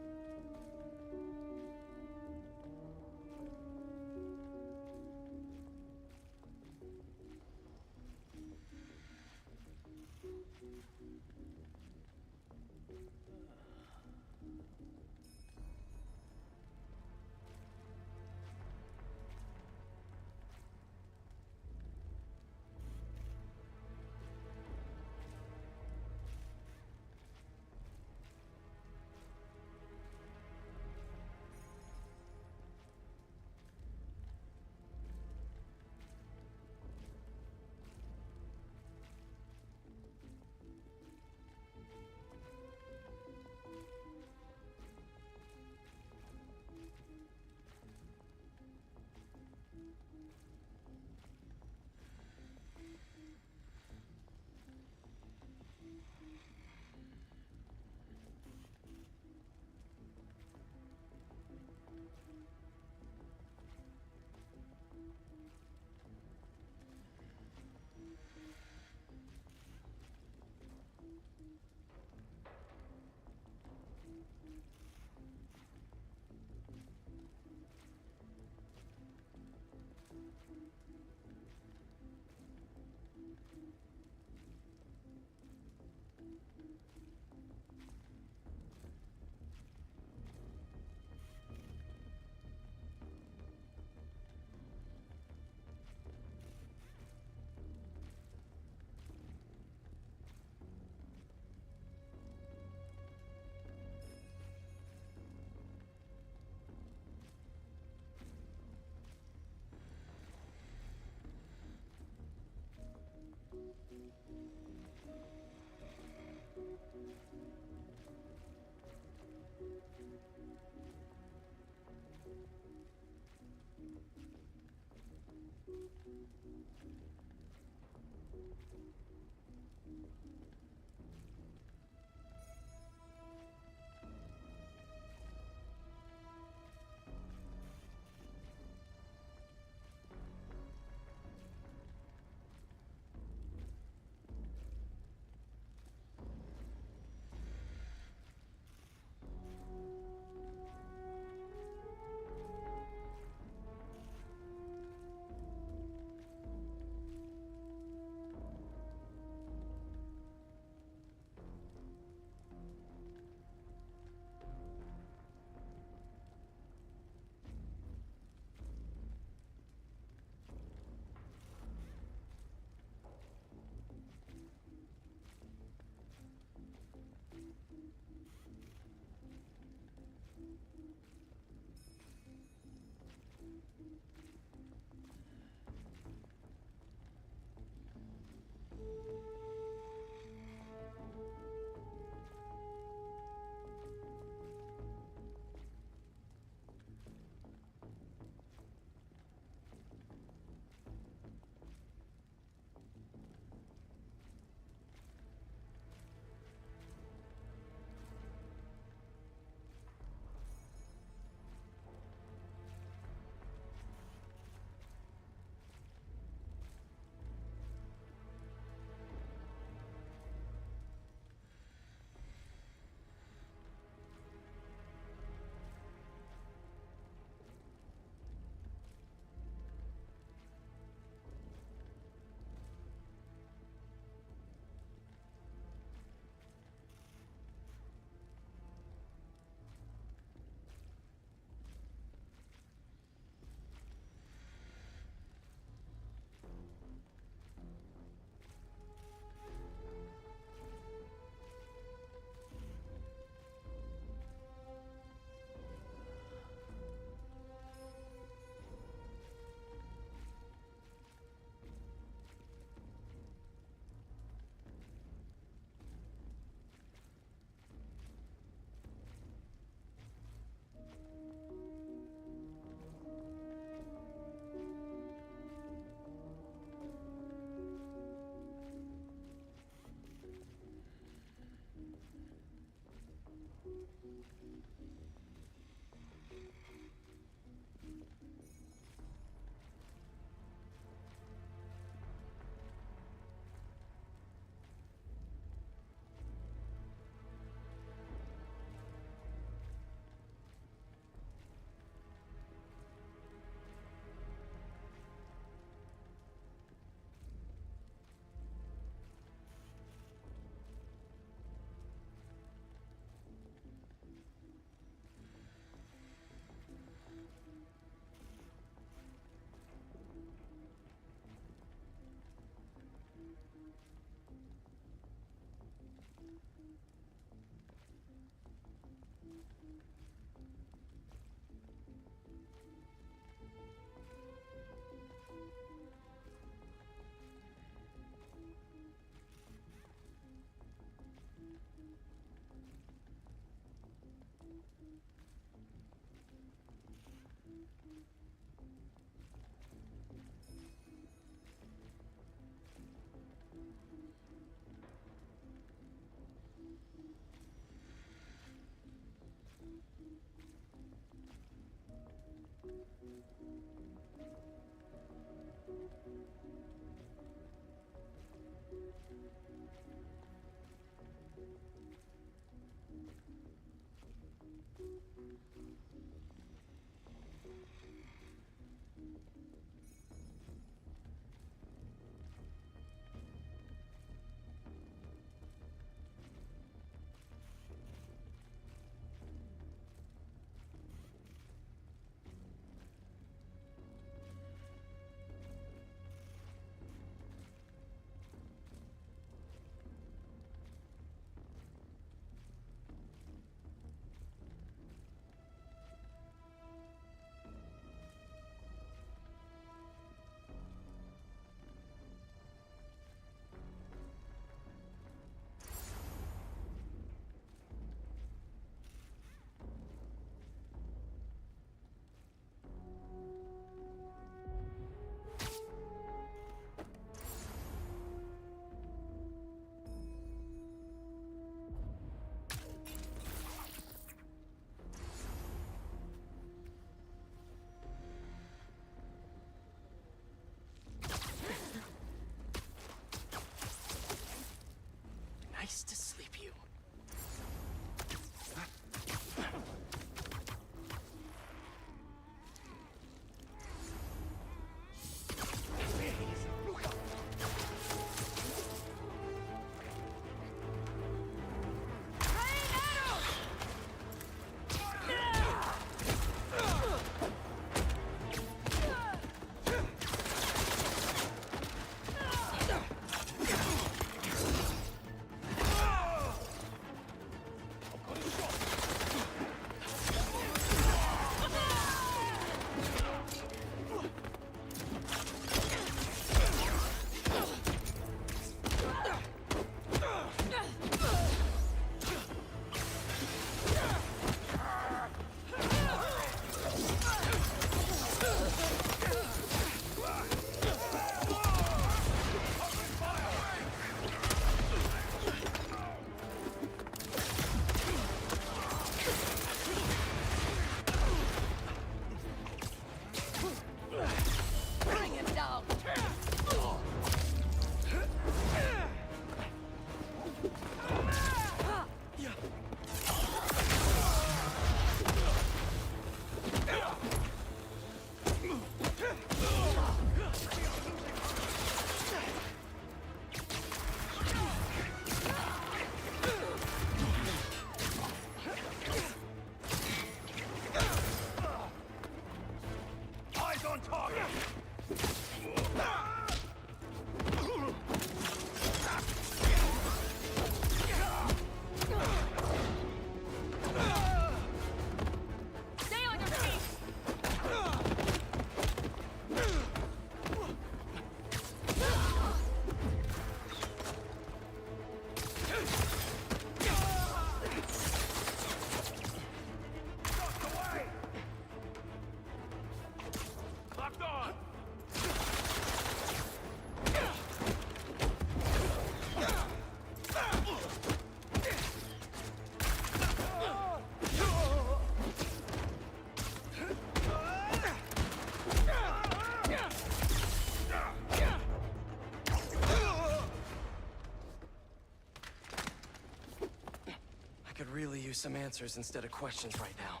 could really use some answers instead of questions right now.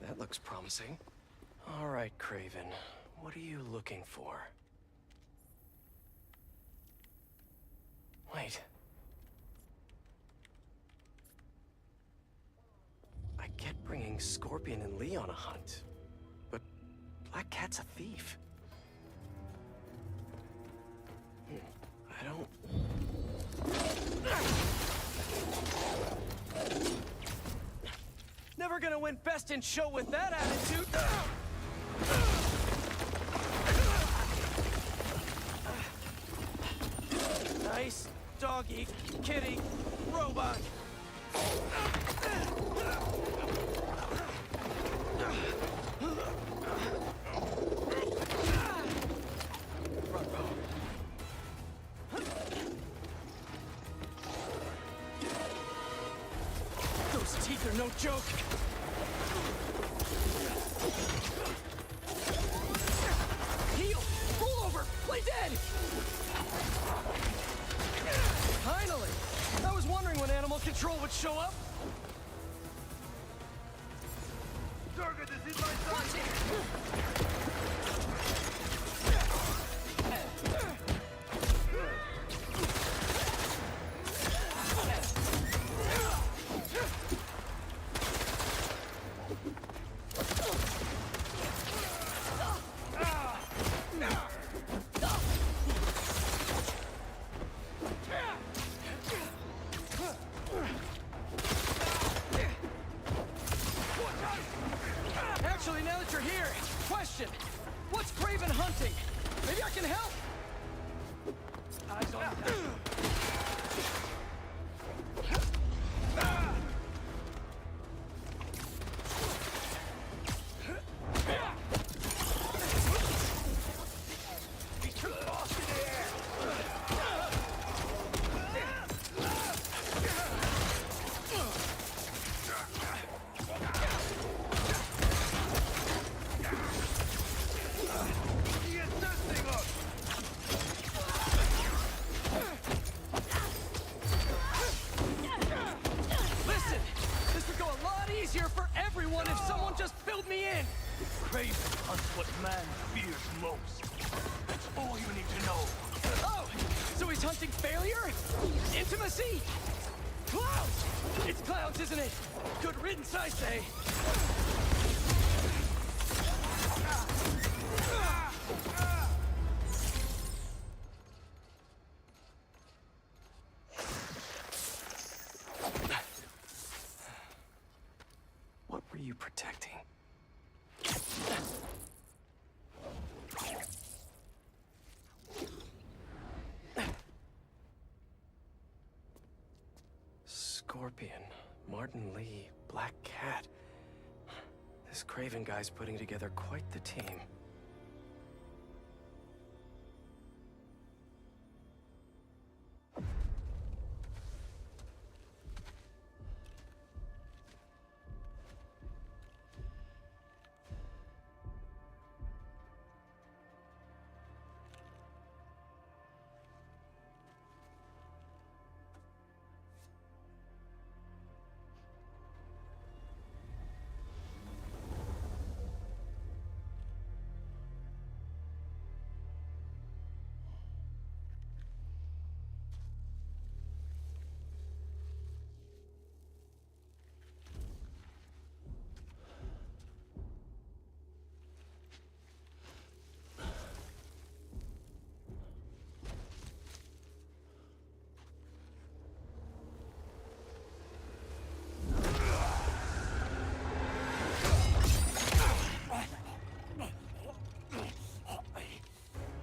That looks promising. All right, Craven. What are you looking for? Wait. I get bringing Scorpion and Lee on a hunt, but Black Cat's a thief. I don't... Never gonna win best in show with that attitude! Nice doggy, kitty, robot. Those teeth are no joke. Heal! Roll over! Play dead! Finally! I was wondering when animal control would show up. Target is in my sight! Actually, now that you're here, question. What's Craven hunting? Maybe I can help. Eyes on that. Listen, this would go a lot easier for everyone if someone just filled me in. Craven hunts what man fears most. That's all you need to know. Oh, so he's hunting failure? Intimacy? Clowns! It's clowns, isn't it? Good riddance, I say. What were you protecting? Scorpion, Martin Lee, Black Cat. This Craven guy's putting together quite the team.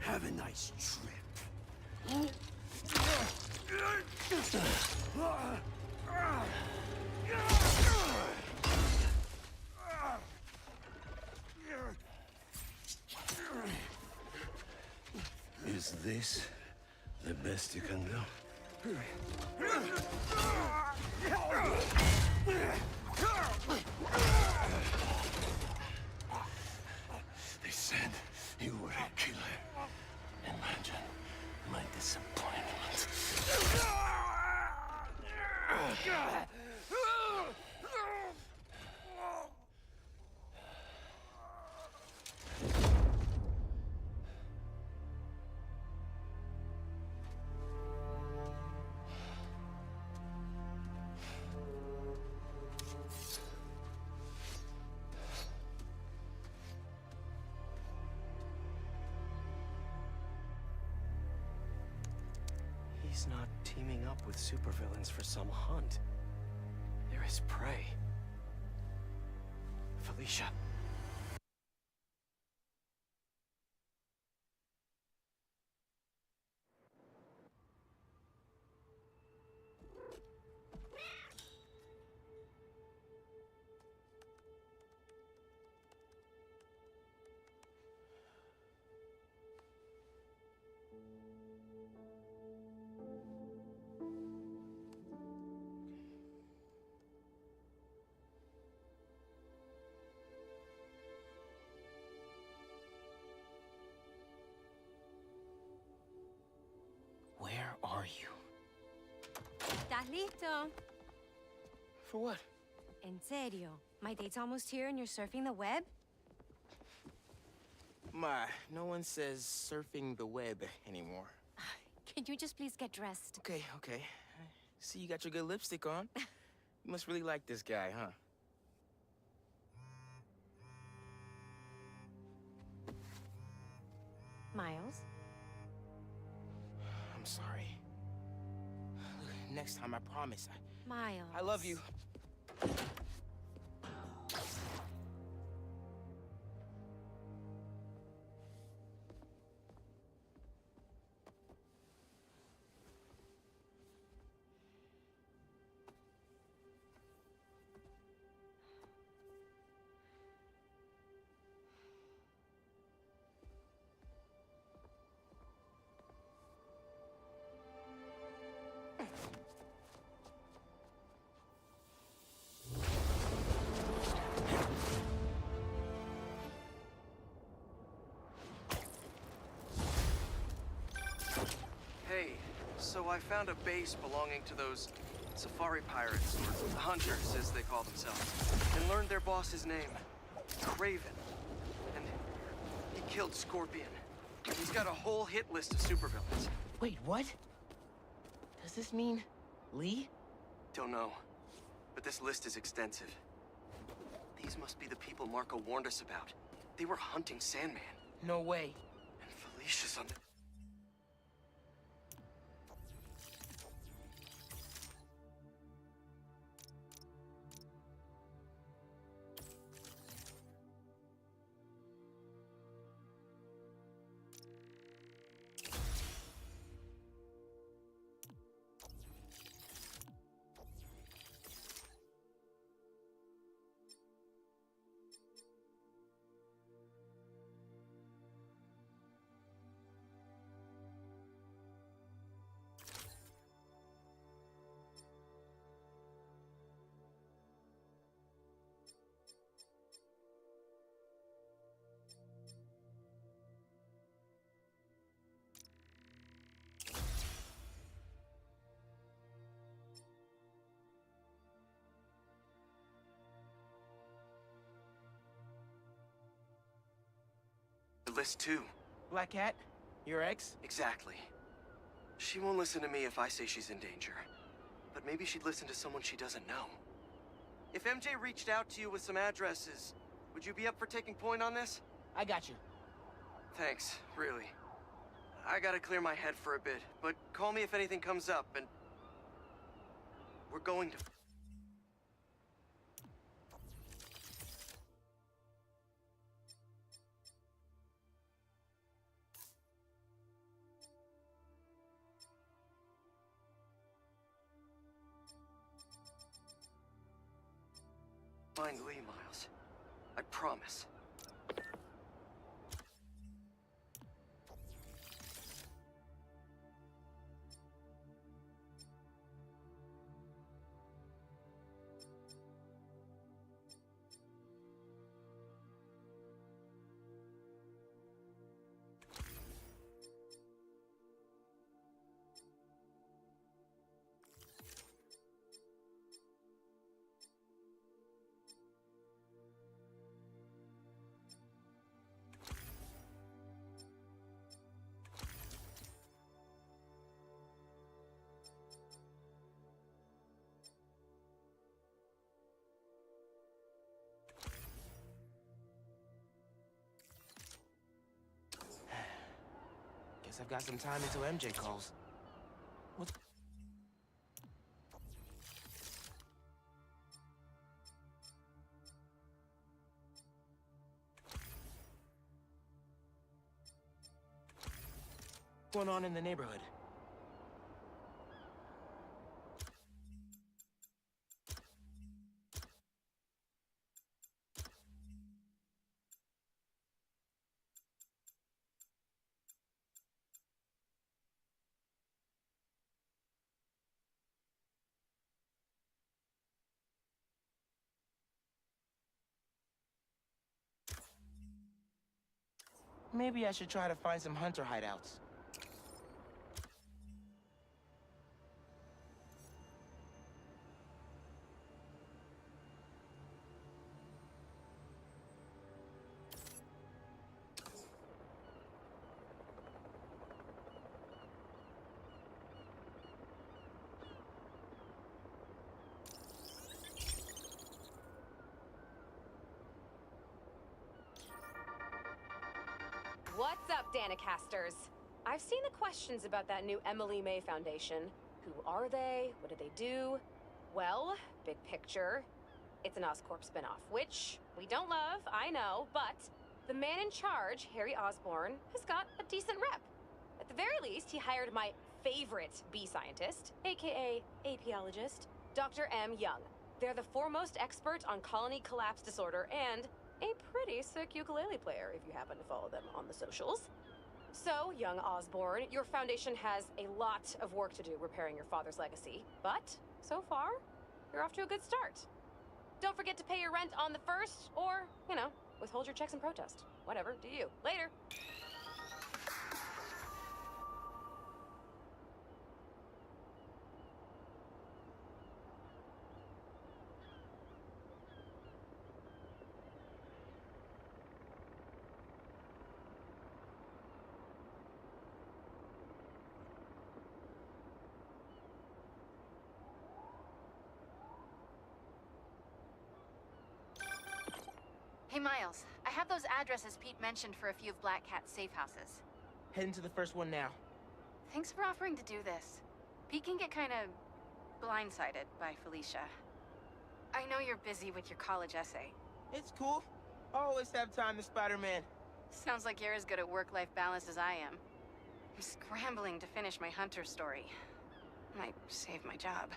Have a nice trip. Is this the best you can do? They said you were a killer. Imagine my disappointment. He's not teaming up with supervillains for some hunt. They're his prey. Felicia. Where are you? ¿Estás listo? For what? En serio? My date's almost here and you're surfing the web? Ma, no one says surfing the web anymore. Can you just please get dressed? Okay, okay. See, you got your good lipstick on. You must really like this guy, huh? Miles? I'm sorry. Look, next time, I promise. Miles. I love you. Hey, so I found a base belonging to those safari pirates, or hunters, as they call themselves, and learned their boss's name, Craven. And he killed Scorpion. He's got a whole hit list of supervillains. Wait, what? Does this mean Lee? Don't know, but this list is extensive. These must be the people Marco warned us about. They were hunting Sandman. No way. And Felicia's on the... List 2. Black Cat? Your ex? Exactly. She won't listen to me if I say she's in danger. But maybe she'd listen to someone she doesn't know. If MJ reached out to you with some addresses, would you be up for taking point on this? I got you. Thanks, really. I gotta clear my head for a bit, but call me if anything comes up, and... we're going to... Find Lee, Miles. I promise. I've got some time until MJ calls. What's going on in the neighborhood? Maybe I should try to find some hunter hideouts. What's up, Danicasters? I've seen the questions about that new Emily May Foundation. Who are they? What do they do? Well, big picture, it's an Oscorp spinoff, which we don't love, I know, but the man in charge, Harry Osborn, has got a decent rep. At the very least, he hired my favorite bee scientist, aka apiologist, Dr. M. Young. They're the foremost expert on colony collapse disorder and a pretty sick ukulele player, if you happen to follow them on the socials. So, young Osborn, your foundation has a lot of work to do repairing your father's legacy, but so far, you're off to a good start. Don't forget to pay your rent on the 1st, or, you know, withhold your checks in protest. Whatever, do you. Later. Hey, Miles. I have those addresses Pete mentioned for a few of Black Cat's safe houses. Heading to the first one now. Thanks for offering to do this. Pete can get kind of blindsided by Felicia. I know you're busy with your college essay. It's cool. Always have time to Spider-Man. Sounds like you're as good at work-life balance as I am. I'm scrambling to finish my Hunter story. Might save my job.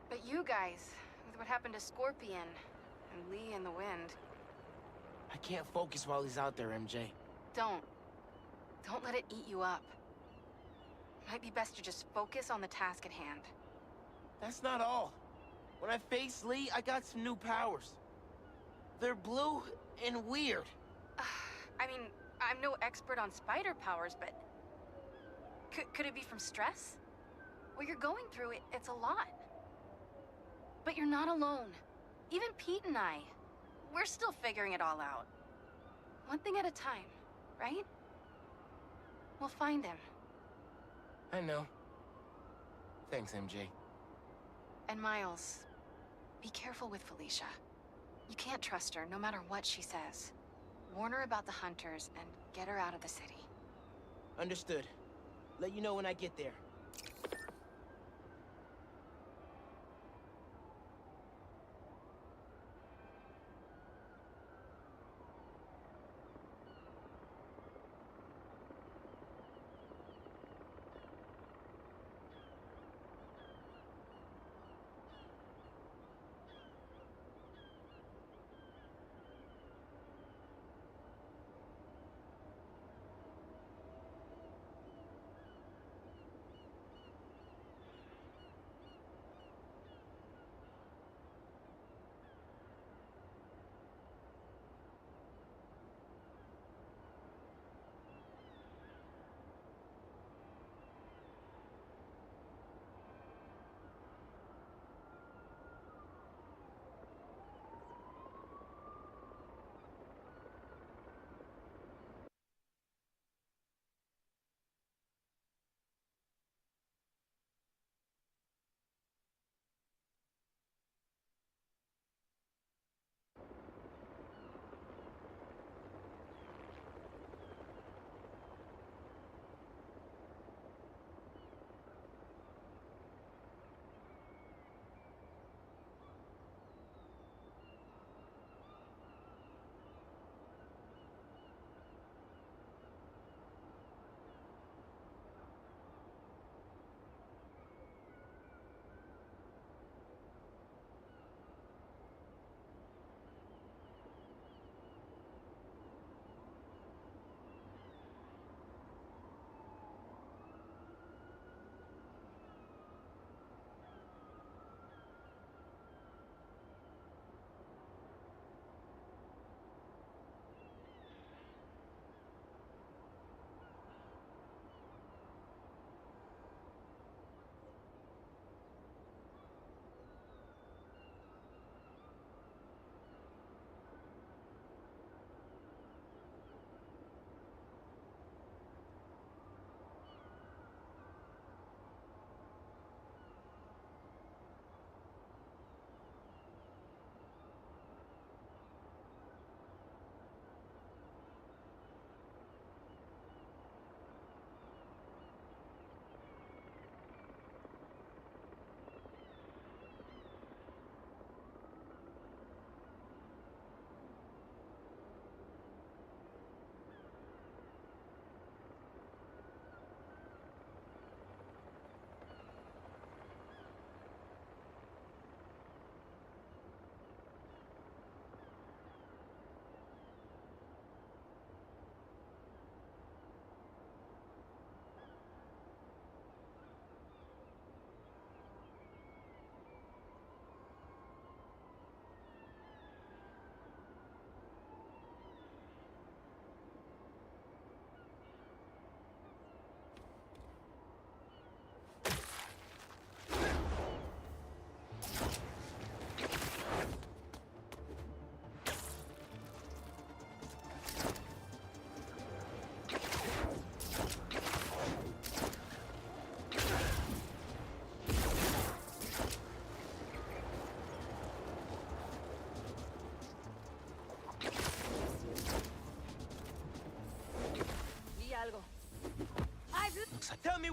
But you guys, with what happened to Scorpion and Lee in the Wind... I can't focus while he's out there, MJ. Don't let it eat you up. Might be best to just focus on the task at hand. That's not all. When I faced Lee, I got some new powers. They're blue and weird. I mean, I'm no expert on spider powers, but... Could it be from stress? What you're going through, it's a lot. But you're not alone. Even Pete and I, we're still figuring it all out. One thing at a time, right? We'll find him. I know. Thanks, MJ. And Miles, be careful with Felicia. You can't trust her, no matter what she says. Warn her about the hunters and get her out of the city. Understood. Let you know when I get there.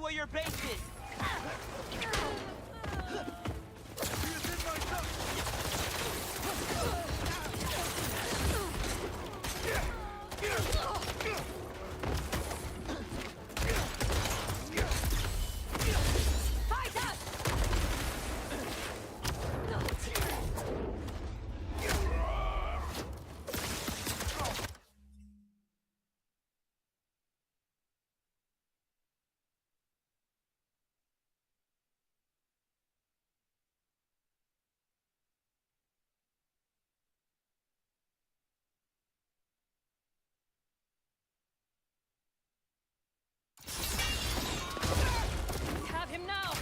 where your base is! Have him now!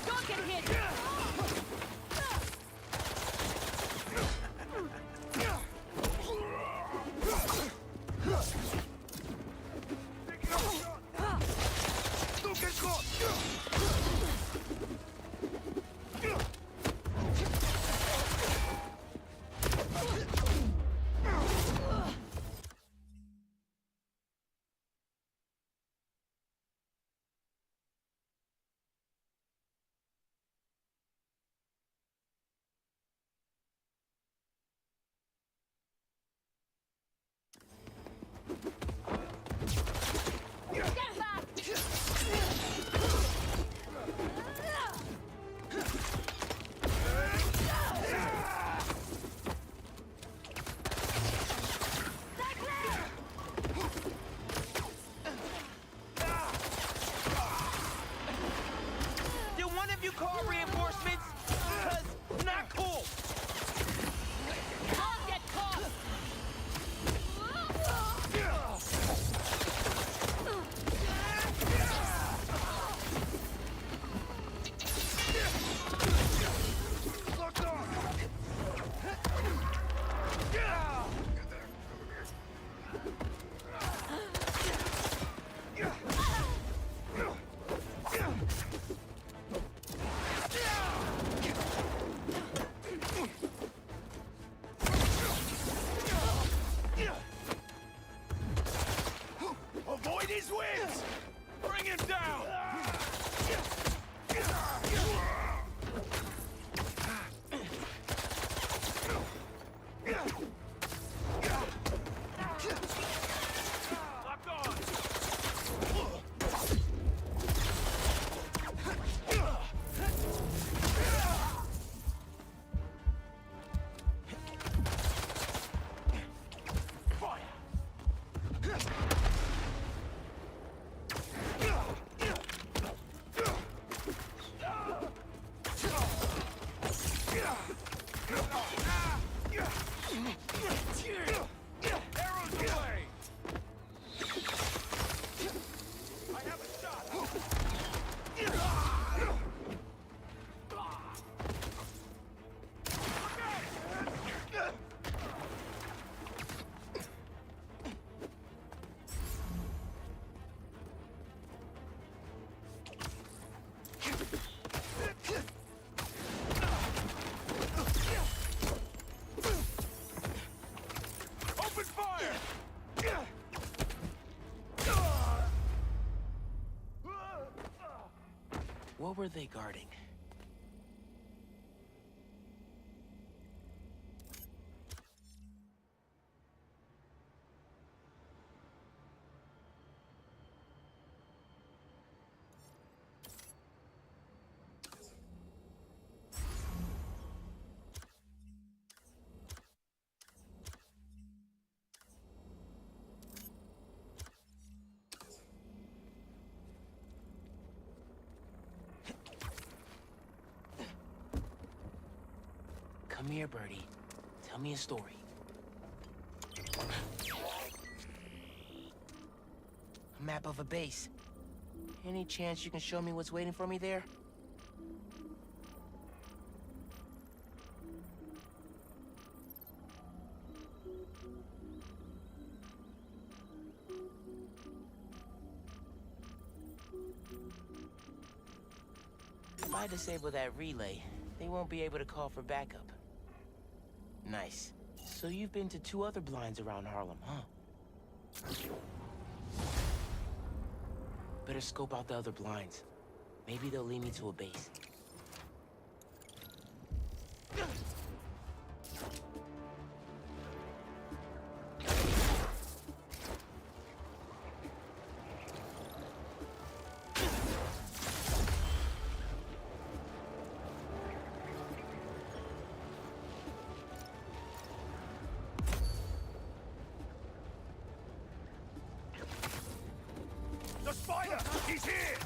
Don't get hit! Don't get caught! Get back! Did one of you call reinforcements? 'Cause not cool! I'll get caught! Locked on! Avoid his wings! Bring him down! Locked on! Arrows away! I have a shot! Open fire! What were they guarding? Come here, Birdie. Tell me a story. A map of a base. Any chance you can show me what's waiting for me there? I disable that relay, they won't be able to call for backup. Nice. So you've been to 2 other blinds around Harlem, huh? Better scope out the other blinds. Maybe they'll lead me to a base. The spider! He's here!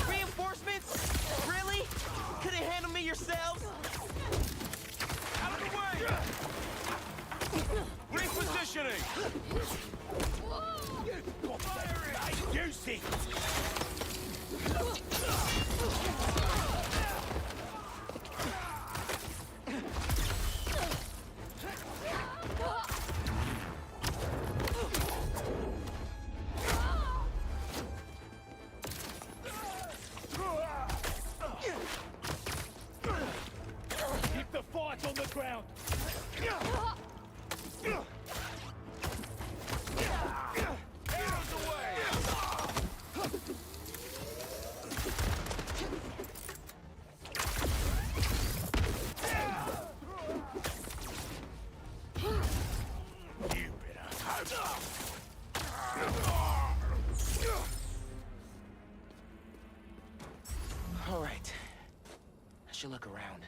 Reinforcements? Really? Couldn't handle me yourselves? Out of the way! Repositioning! You see! Keep the fight on the ground! All right. I should look around.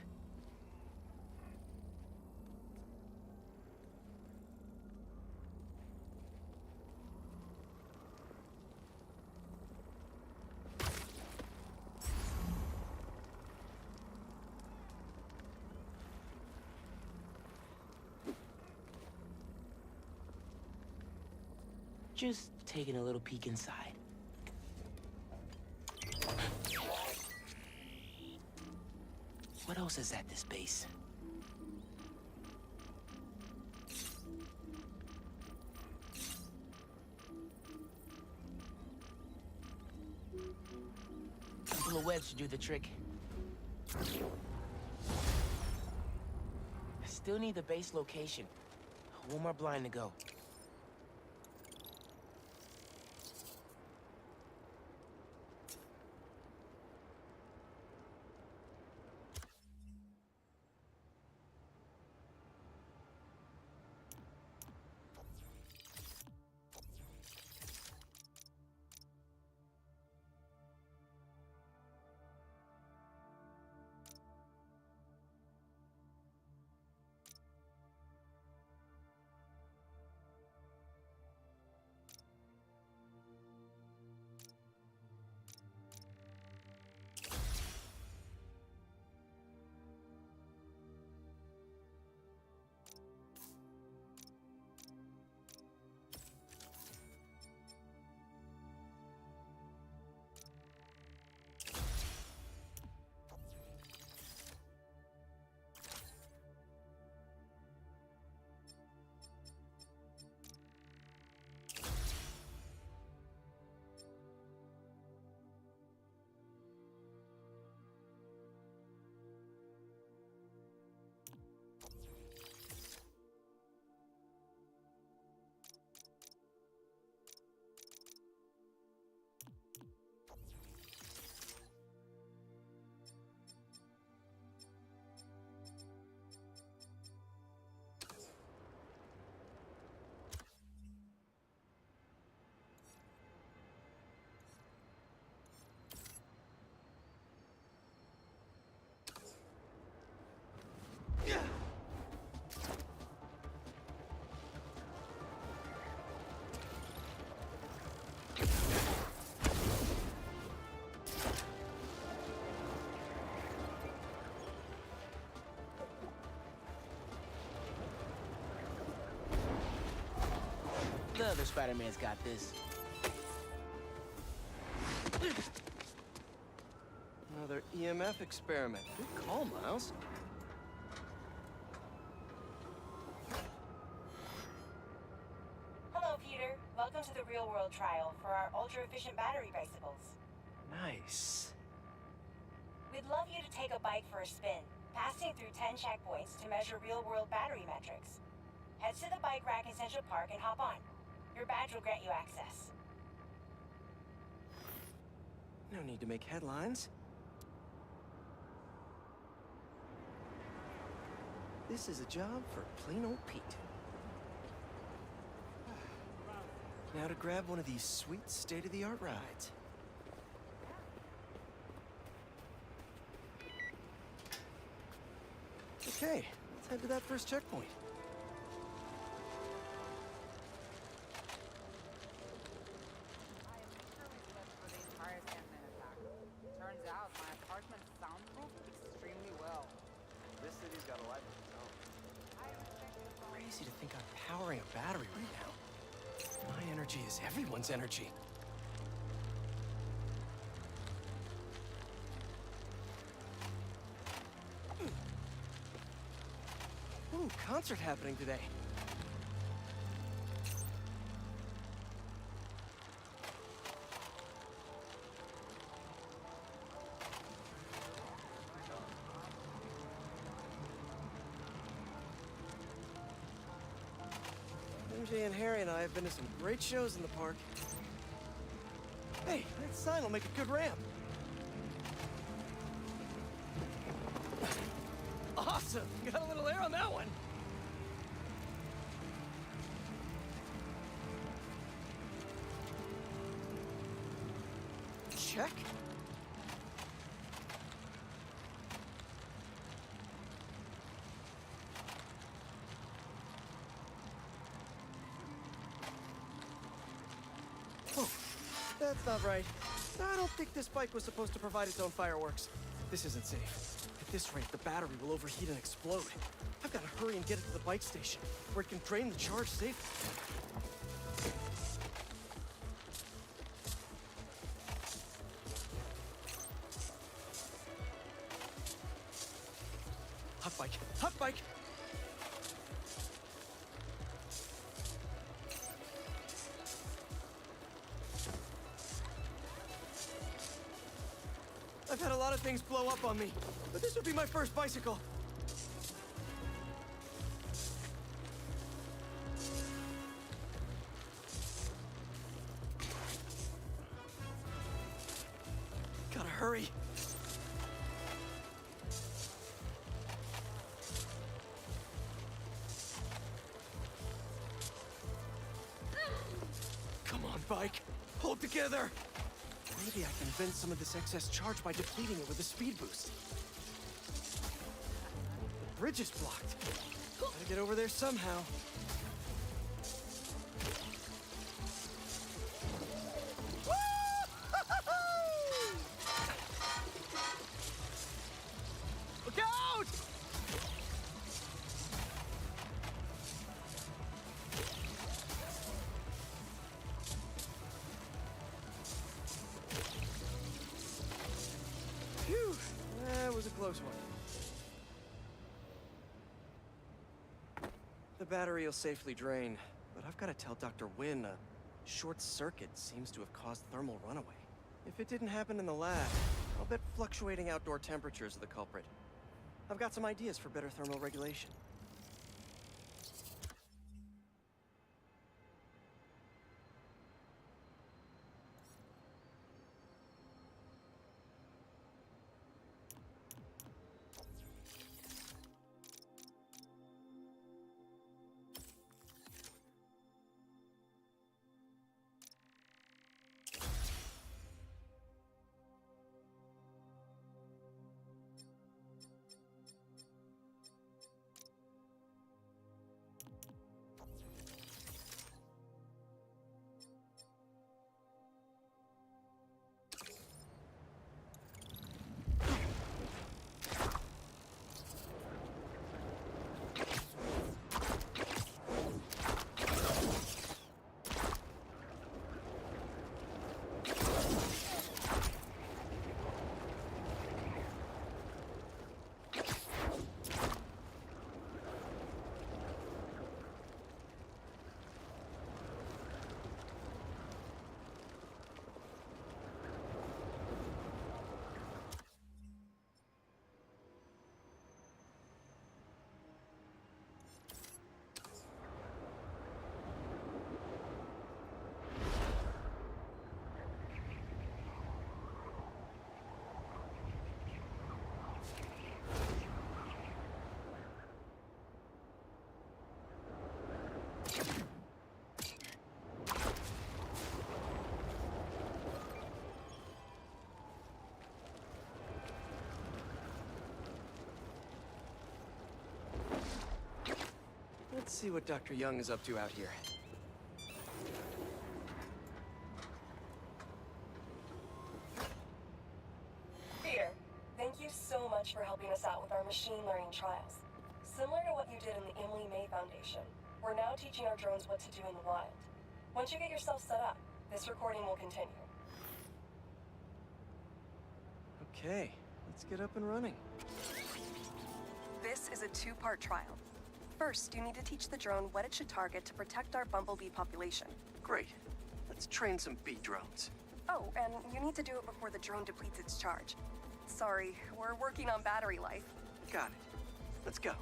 Just taking a little peek inside. What else is at this base? A couple of webs should do the trick. I still need the base location. One more blind to go. other Spider-Man's got this. Another EMF experiment. Good call, Miles. Hello, Peter. Welcome to the real-world trial for our ultra-efficient battery bicycles. Nice. We'd love you to take a bike for a spin, passing through 10 checkpoints to measure real-world battery metrics. Head to the bike rack in Central Park and hop on. Your badge will grant you access. No need to make headlines. This is a job for plain old Pete. Now to grab one of these sweet state-of-the-art rides. Okay, let's head to that first checkpoint. Turns out my apartment's soundproofed extremely well. This city's got a life of its own. Crazy to think I'm powering a battery right now. My energy is everyone's energy. Ooh, concert happening today. MJ and Harry and I have been to some great shows in the park. Hey, that sign will make a good ramp. Awesome! Got a little air on that one. Check. Oh, that's not right. I don't think this bike was supposed to provide its own fireworks. This isn't safe. At this rate, the battery will overheat and explode. I've got to hurry and get it to the bike station, where it can drain the charge safely. Hot bike! Hot bike! I've had a lot of things blow up on me, but this would be my first bicycle. Gotta hurry. Come on, bike. Hold together. Maybe I can vent some of this excess charge by depleting it with a speed boost. The bridge is blocked. Gotta get over there somehow. Look out! Phew, that was a close one. The battery will safely drain, but I've got to tell Dr. Wynn a short circuit seems to have caused thermal runaway. If it didn't happen in the lab, I'll bet fluctuating outdoor temperatures are the culprit. I've got some ideas for better thermal regulation. Let's see what Dr. Young is up to out here. Peter, thank you so much for helping us out with our machine learning trials. Similar to what you did in the Emily May Foundation, we're now teaching our drones what to do in the wild. Once you get yourself set up, this recording will continue. Okay, let's get up and running. This is a two-part trial. First, you need to teach the drone what it should target to protect our bumblebee population. Great. Let's train some bee drones. Oh, and you need to do it before the drone depletes its charge. Sorry, we're working on battery life. Got it. Let's go.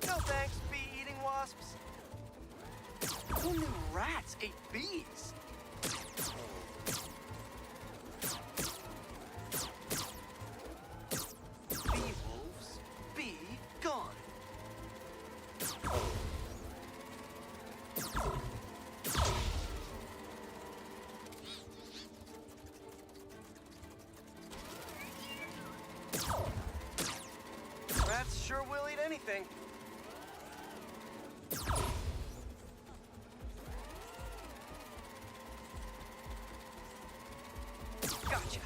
No thanks, bee-eating wasps. Who knew rats ate bees? Bee wolves, be gone. Rats sure will eat anything. Gotcha.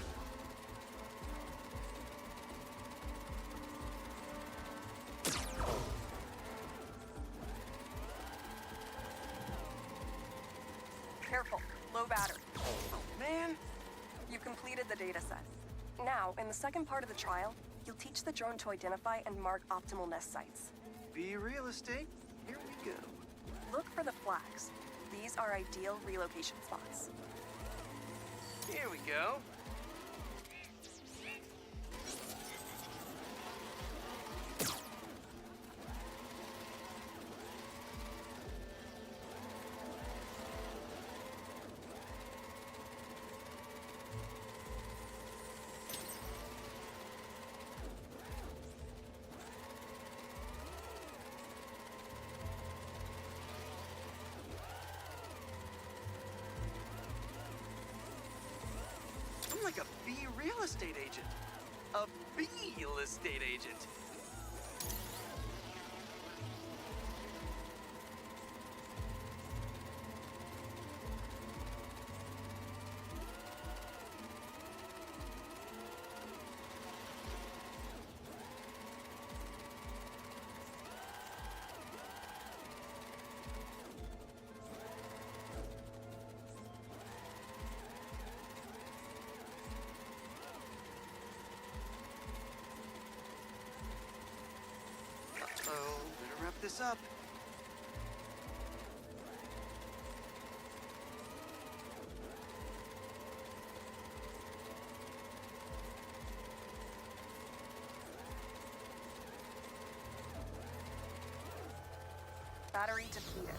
Careful, low battery. Oh, man. You completed the data set. Now, in the second part of the trial, you'll teach the drone to identify and mark optimal nest sites. Bee real estate, here we go. Look for the flags. These are ideal relocation spots. Here we go. I'm like a bee real estate agent. A bee real estate agent. Uh-oh, better wrap this up. Battery depleted.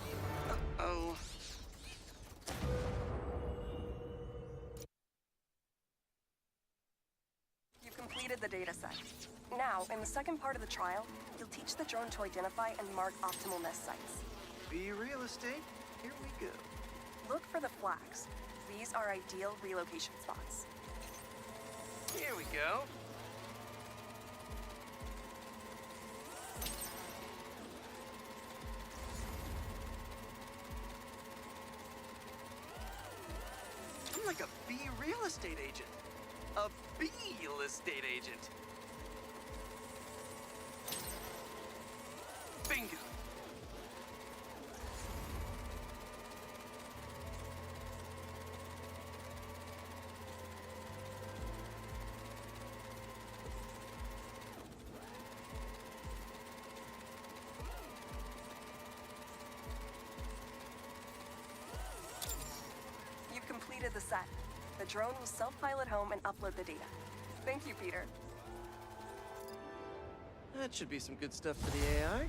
Uh-oh. You've completed the data set. Now, in the second part of the trial, you'll teach the drone to identify and mark optimal nest sites. Bee real estate, here we go. Look for the flags. These are ideal relocation spots. Here we go. I'm like a bee real estate agent. A real estate agent. Bingo. You've completed the set. The drone will self-pilot home and upload the data. Thank you, Peter. That should be some good stuff for the AI.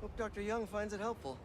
Hope Dr. Young finds it helpful.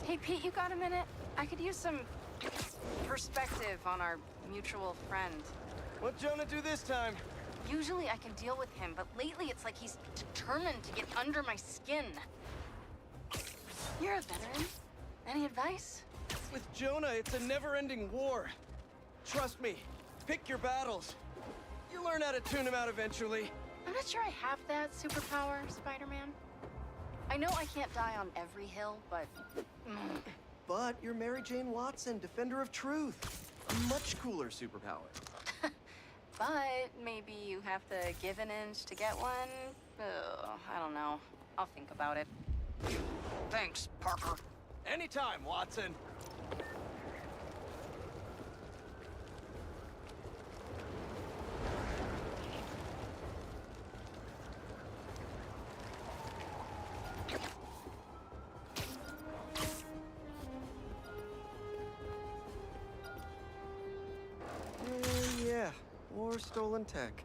Hey, Pete, you got a minute? I could use some perspective on our mutual friend. What'd Jonah do this time? Usually I can deal with him, but lately it's like he's determined to get under my skin. You're a veteran. Any advice? With Jonah, it's a never-ending war. Trust me, pick your battles. You learn how to tune him out eventually. I'm not sure I have that superpower, Spider-Man. I know I can't die on every hill, but... But you're Mary Jane Watson, Defender of Truth. A much cooler superpower. But maybe you have to give an inch to get one? Ugh, I don't know. I'll think about it. Thanks, Parker. Anytime, Watson. Yeah, or stolen tech.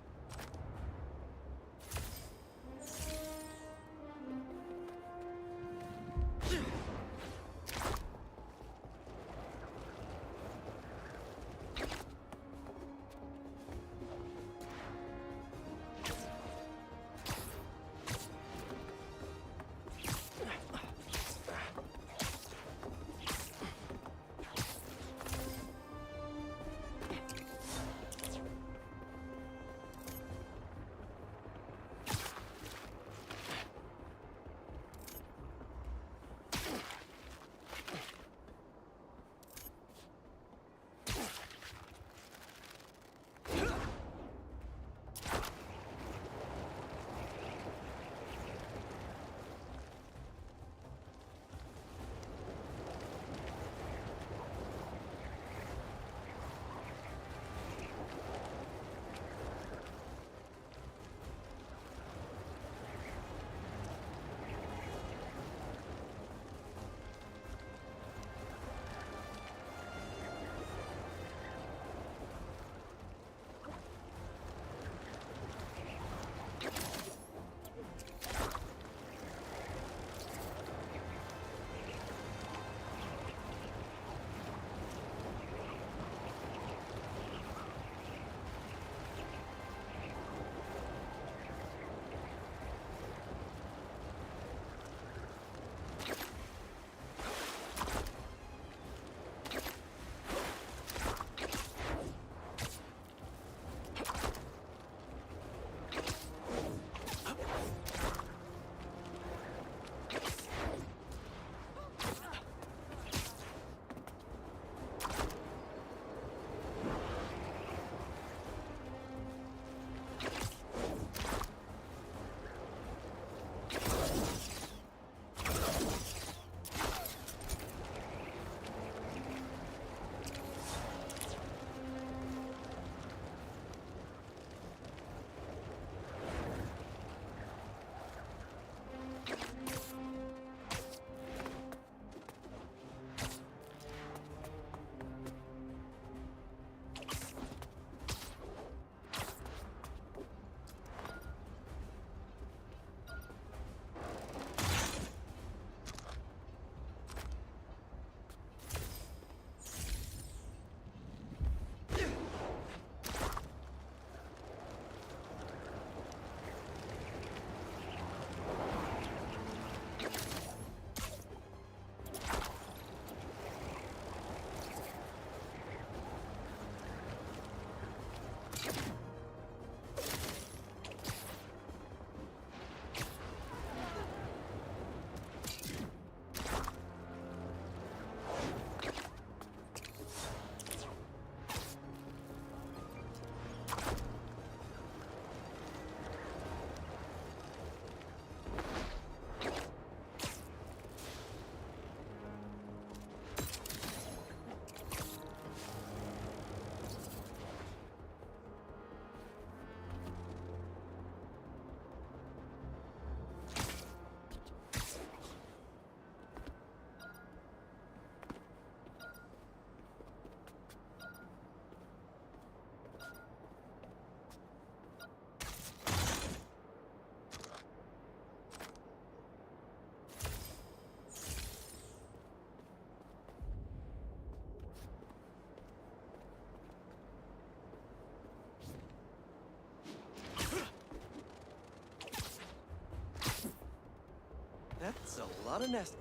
a lot of nest.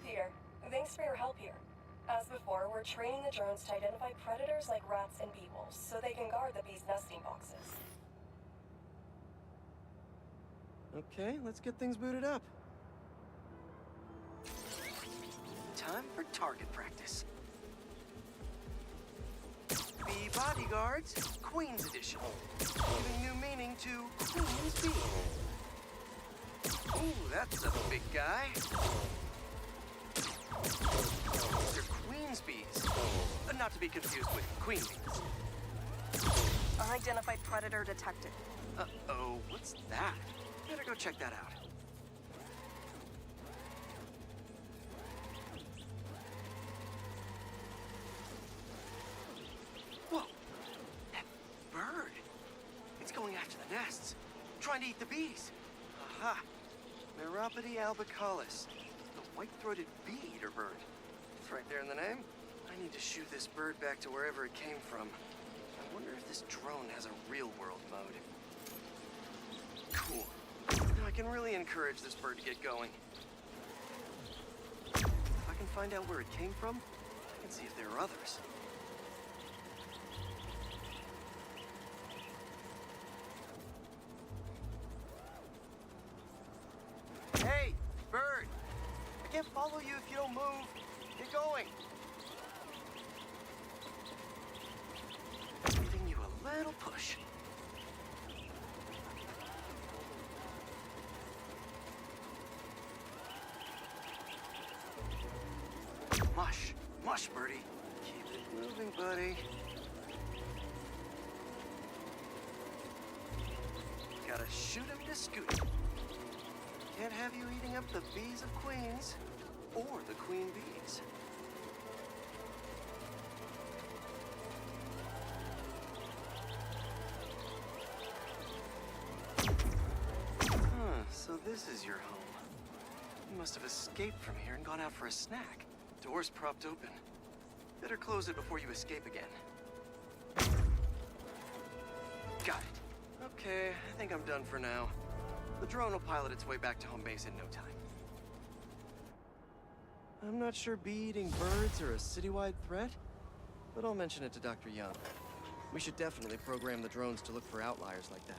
Peter, thanks for your help here. As before, we're training the drones to identify predators like rats and bee wolves, so they can guard the bees' nesting boxes. Okay, let's get things booted up. Time for target practice. Bee bodyguards, Queen's Edition. Giving new meaning to Queen's Bee. Ooh, that's a big guy. They're Queen's bees. Not to be confused with queen bees. Unidentified predator detected. Uh-oh, what's that? Better go check that out. Whoa! That bird! It's going after the nests, trying to eat the bees. Aha! Meropode albicollis, the white-throated bee-eater bird. It's right there in the name. I need to shoo this bird back to wherever it came from. I wonder if this drone has a real-world mode. Cool. Now I can really encourage this bird to get going. If I can find out where it came from, I can see if there are others. Hey, bird! I can't follow you if you don't move. Get going. Giving you a little push. Mush. Mush, birdie. Keep it moving, buddy. Gotta shoot him to scoot him. Can't have you eating up the bees of queens, or the queen bees. So this is your home. You must have escaped from here and gone out for a snack. Door's propped open. Better close it before you escape again. Got it. Okay, I think I'm done for now. The drone will pilot its way back to home base in no time. I'm not sure bee-eating birds are a citywide threat, but I'll mention it to Dr. Young. We should definitely program the drones to look for outliers like that.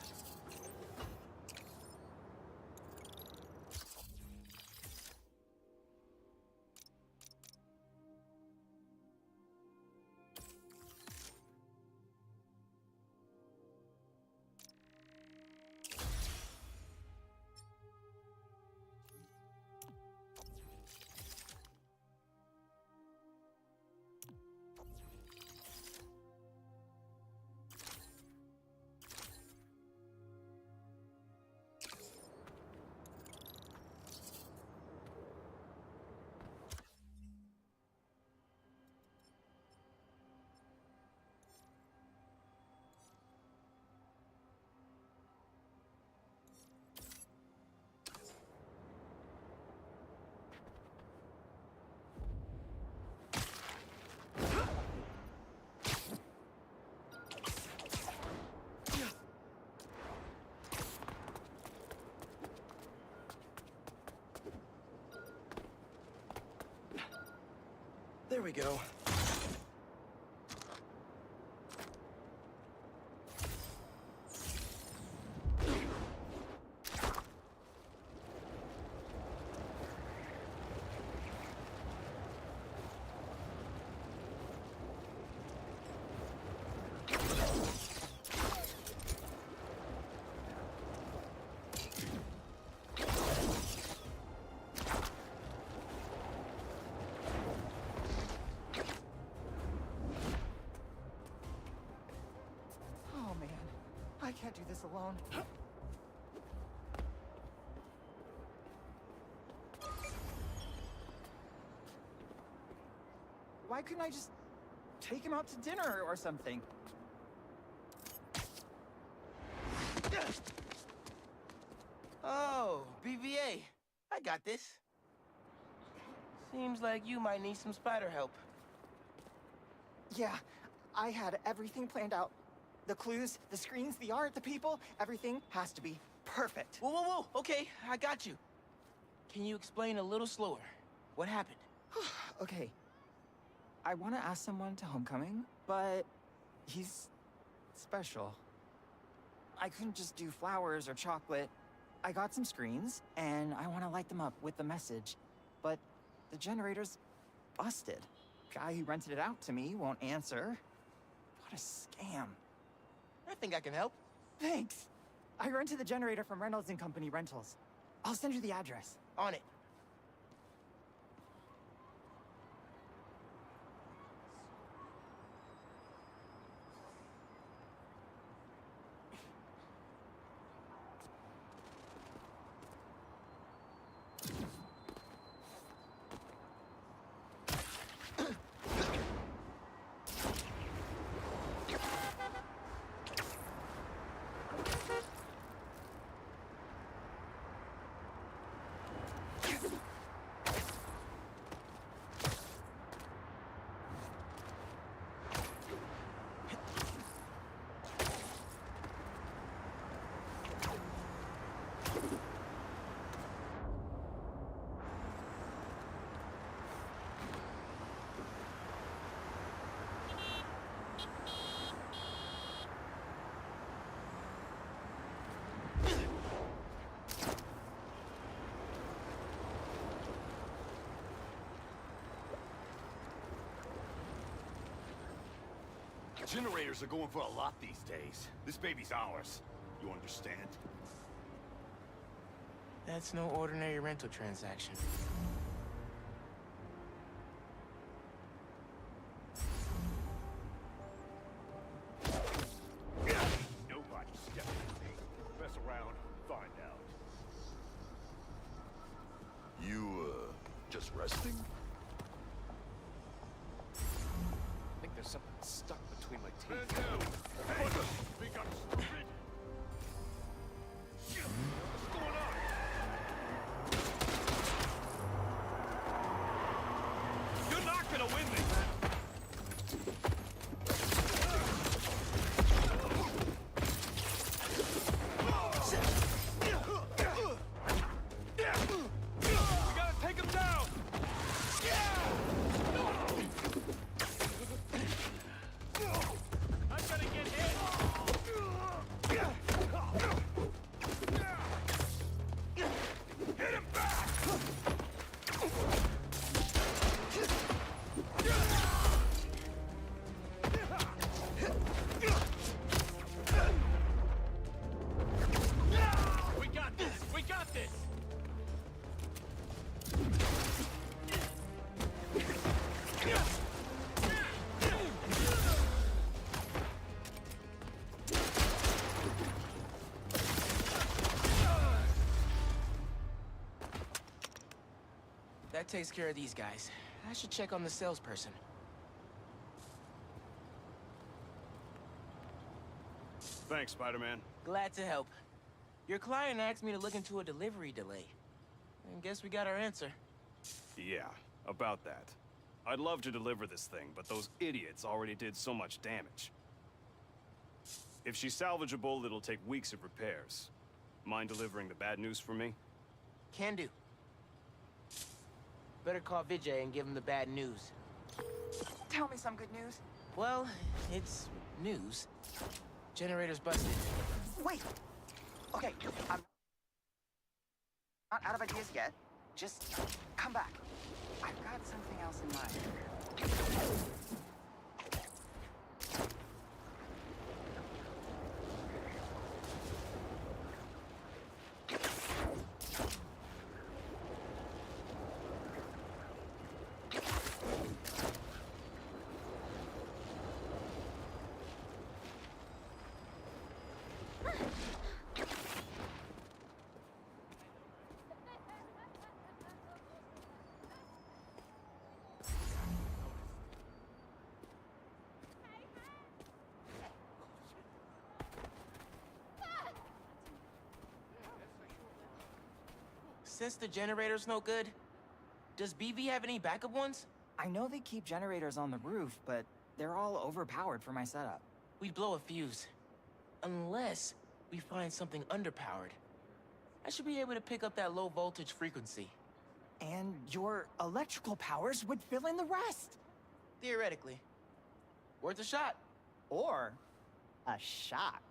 There we go. I can't do this alone. Why couldn't I just take him out to dinner or something? Oh, BVA. I got this. Seems like you might need some spider help. Yeah, I had everything planned out The clues, the screens, the art, the people, everything has to be perfect. Whoa, whoa, whoa! Okay, I got you. Can you explain a little slower? What happened? Okay. I want to ask someone to homecoming, but he's special. I couldn't just do flowers or chocolate. I got some screens, and I want to light them up with the message. But the generator's busted. Guy who rented it out to me won't answer. What a scam. I think I can help. Thanks. I rented the generator from Reynolds and Company Rentals. I'll send you the address. On it. Generators are going for a lot these days. This baby's ours. You understand? That's no ordinary rental transaction. Nobody step in me. Mess around, find out. You, just resting? I think there's something stuck between my teeth. Hey! Think I'm stupid? What's going on? You're not gonna win this! We gotta take him down! I'm gonna get hit! Hit him back! We got this! We got this! That takes care of these guys. I should check on the salesperson. Thanks, Spider-Man. Glad to help. Your client asked me to look into a delivery delay. And guess we got our answer. Yeah, about that. I'd love to deliver this thing, but those idiots already did so much damage. If she's salvageable, it'll take weeks of repairs. Mind delivering the bad news for me? Can do. Better call Vijay and give him the bad news. Tell me some good news. Well, it's news. Generator's busted. Wait! Okay, I'm not out of ideas yet. Just come back. I've got something else in mind. Since the generator's no good, does BV have any backup ones? I know they keep generators on the roof, but they're all overpowered for my setup. We'd blow a fuse. Unless we find something underpowered. I should be able to pick up that low voltage frequency. And your electrical powers would fill in the rest. Theoretically. Worth a shot. Or a shock.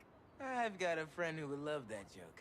I've got a friend who would love that joke.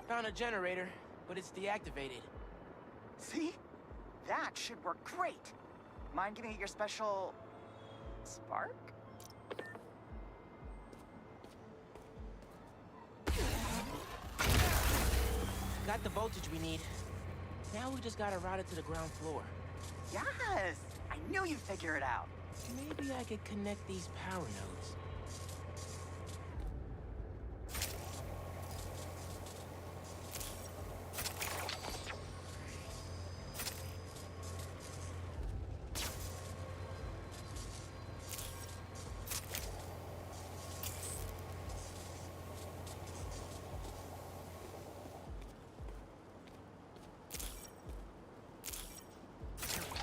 Found a generator, but it's deactivated. See? That should work great. Mind giving it your special... spark? Got the voltage we need. Now we just gotta route it to the ground floor. Yes! I knew you'd figure it out. Maybe I could connect these power nodes.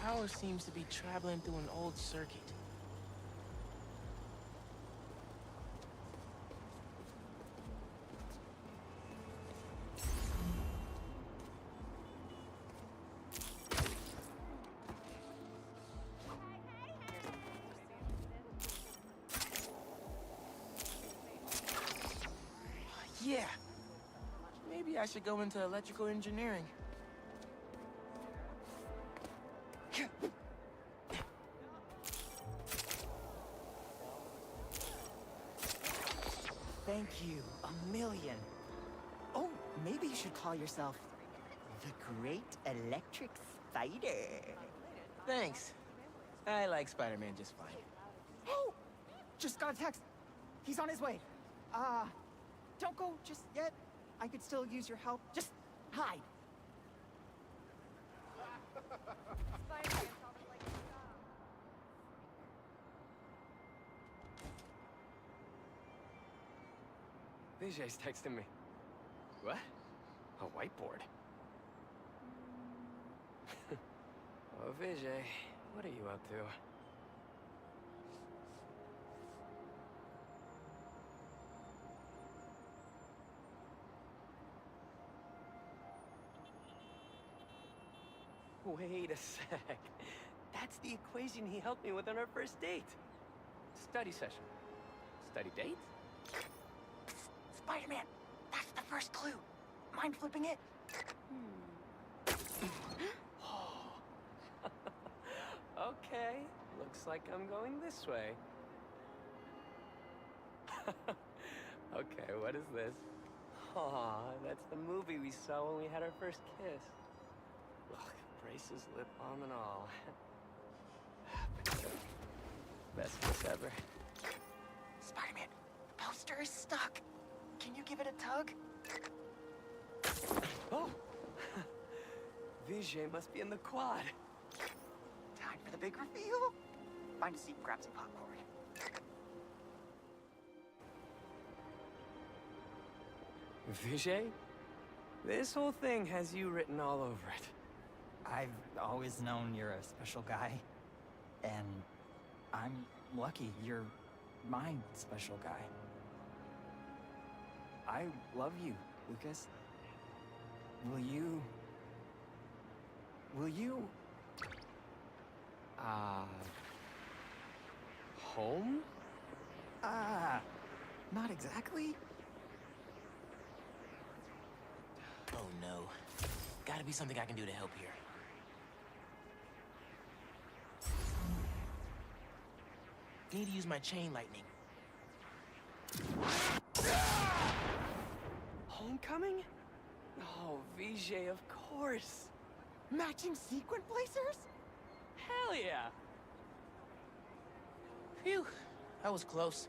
Power seems to be traveling through an old circuit. Yeah. Maybe I should go into electrical engineering. Thank you, a million. Oh, maybe you should call yourself the Great Electric Spider. Thanks. I like Spider-Man just fine. Oh! Just got a text. He's on his way. Don't go just yet. I could still use your help. Just hide. Vijay's texting me. What? A whiteboard? Oh, Vijay, what are you up to? Wait a sec. That's the equation he helped me with on our first date. Study session. Study date? Spider-Man, that's the first clue. Mind flipping it? Okay, looks like I'm going this way. Okay, what is this? Aw, that's the movie we saw when we had our first kiss. Look, braces, lip balm, and all. Best kiss ever. Spider-Man, the poster is stuck. Can you give it a tug? Oh! Vijay must be in the quad. Time for the big reveal. Find a seat and grab some popcorn. Vijay? This whole thing has you written all over it. I've always known you're a special guy. And I'm lucky you're my special guy. I love you, Lucas. Will you... home? Not exactly. Oh no. Gotta be something I can do to help here. Need to use my chain lightning. Homecoming? Oh, VJ, of course. Matching sequin placers? Hell yeah. Phew, that was close.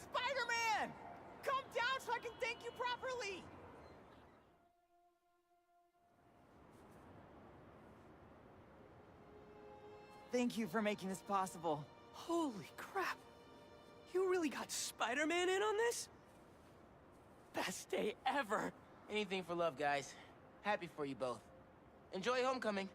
Spider-Man! Come down so I can thank you properly! Thank you for making this possible. Holy crap. You really got Spider-Man in on this? Best day ever. Anything for love, guys. Happy for you both. Enjoy homecoming.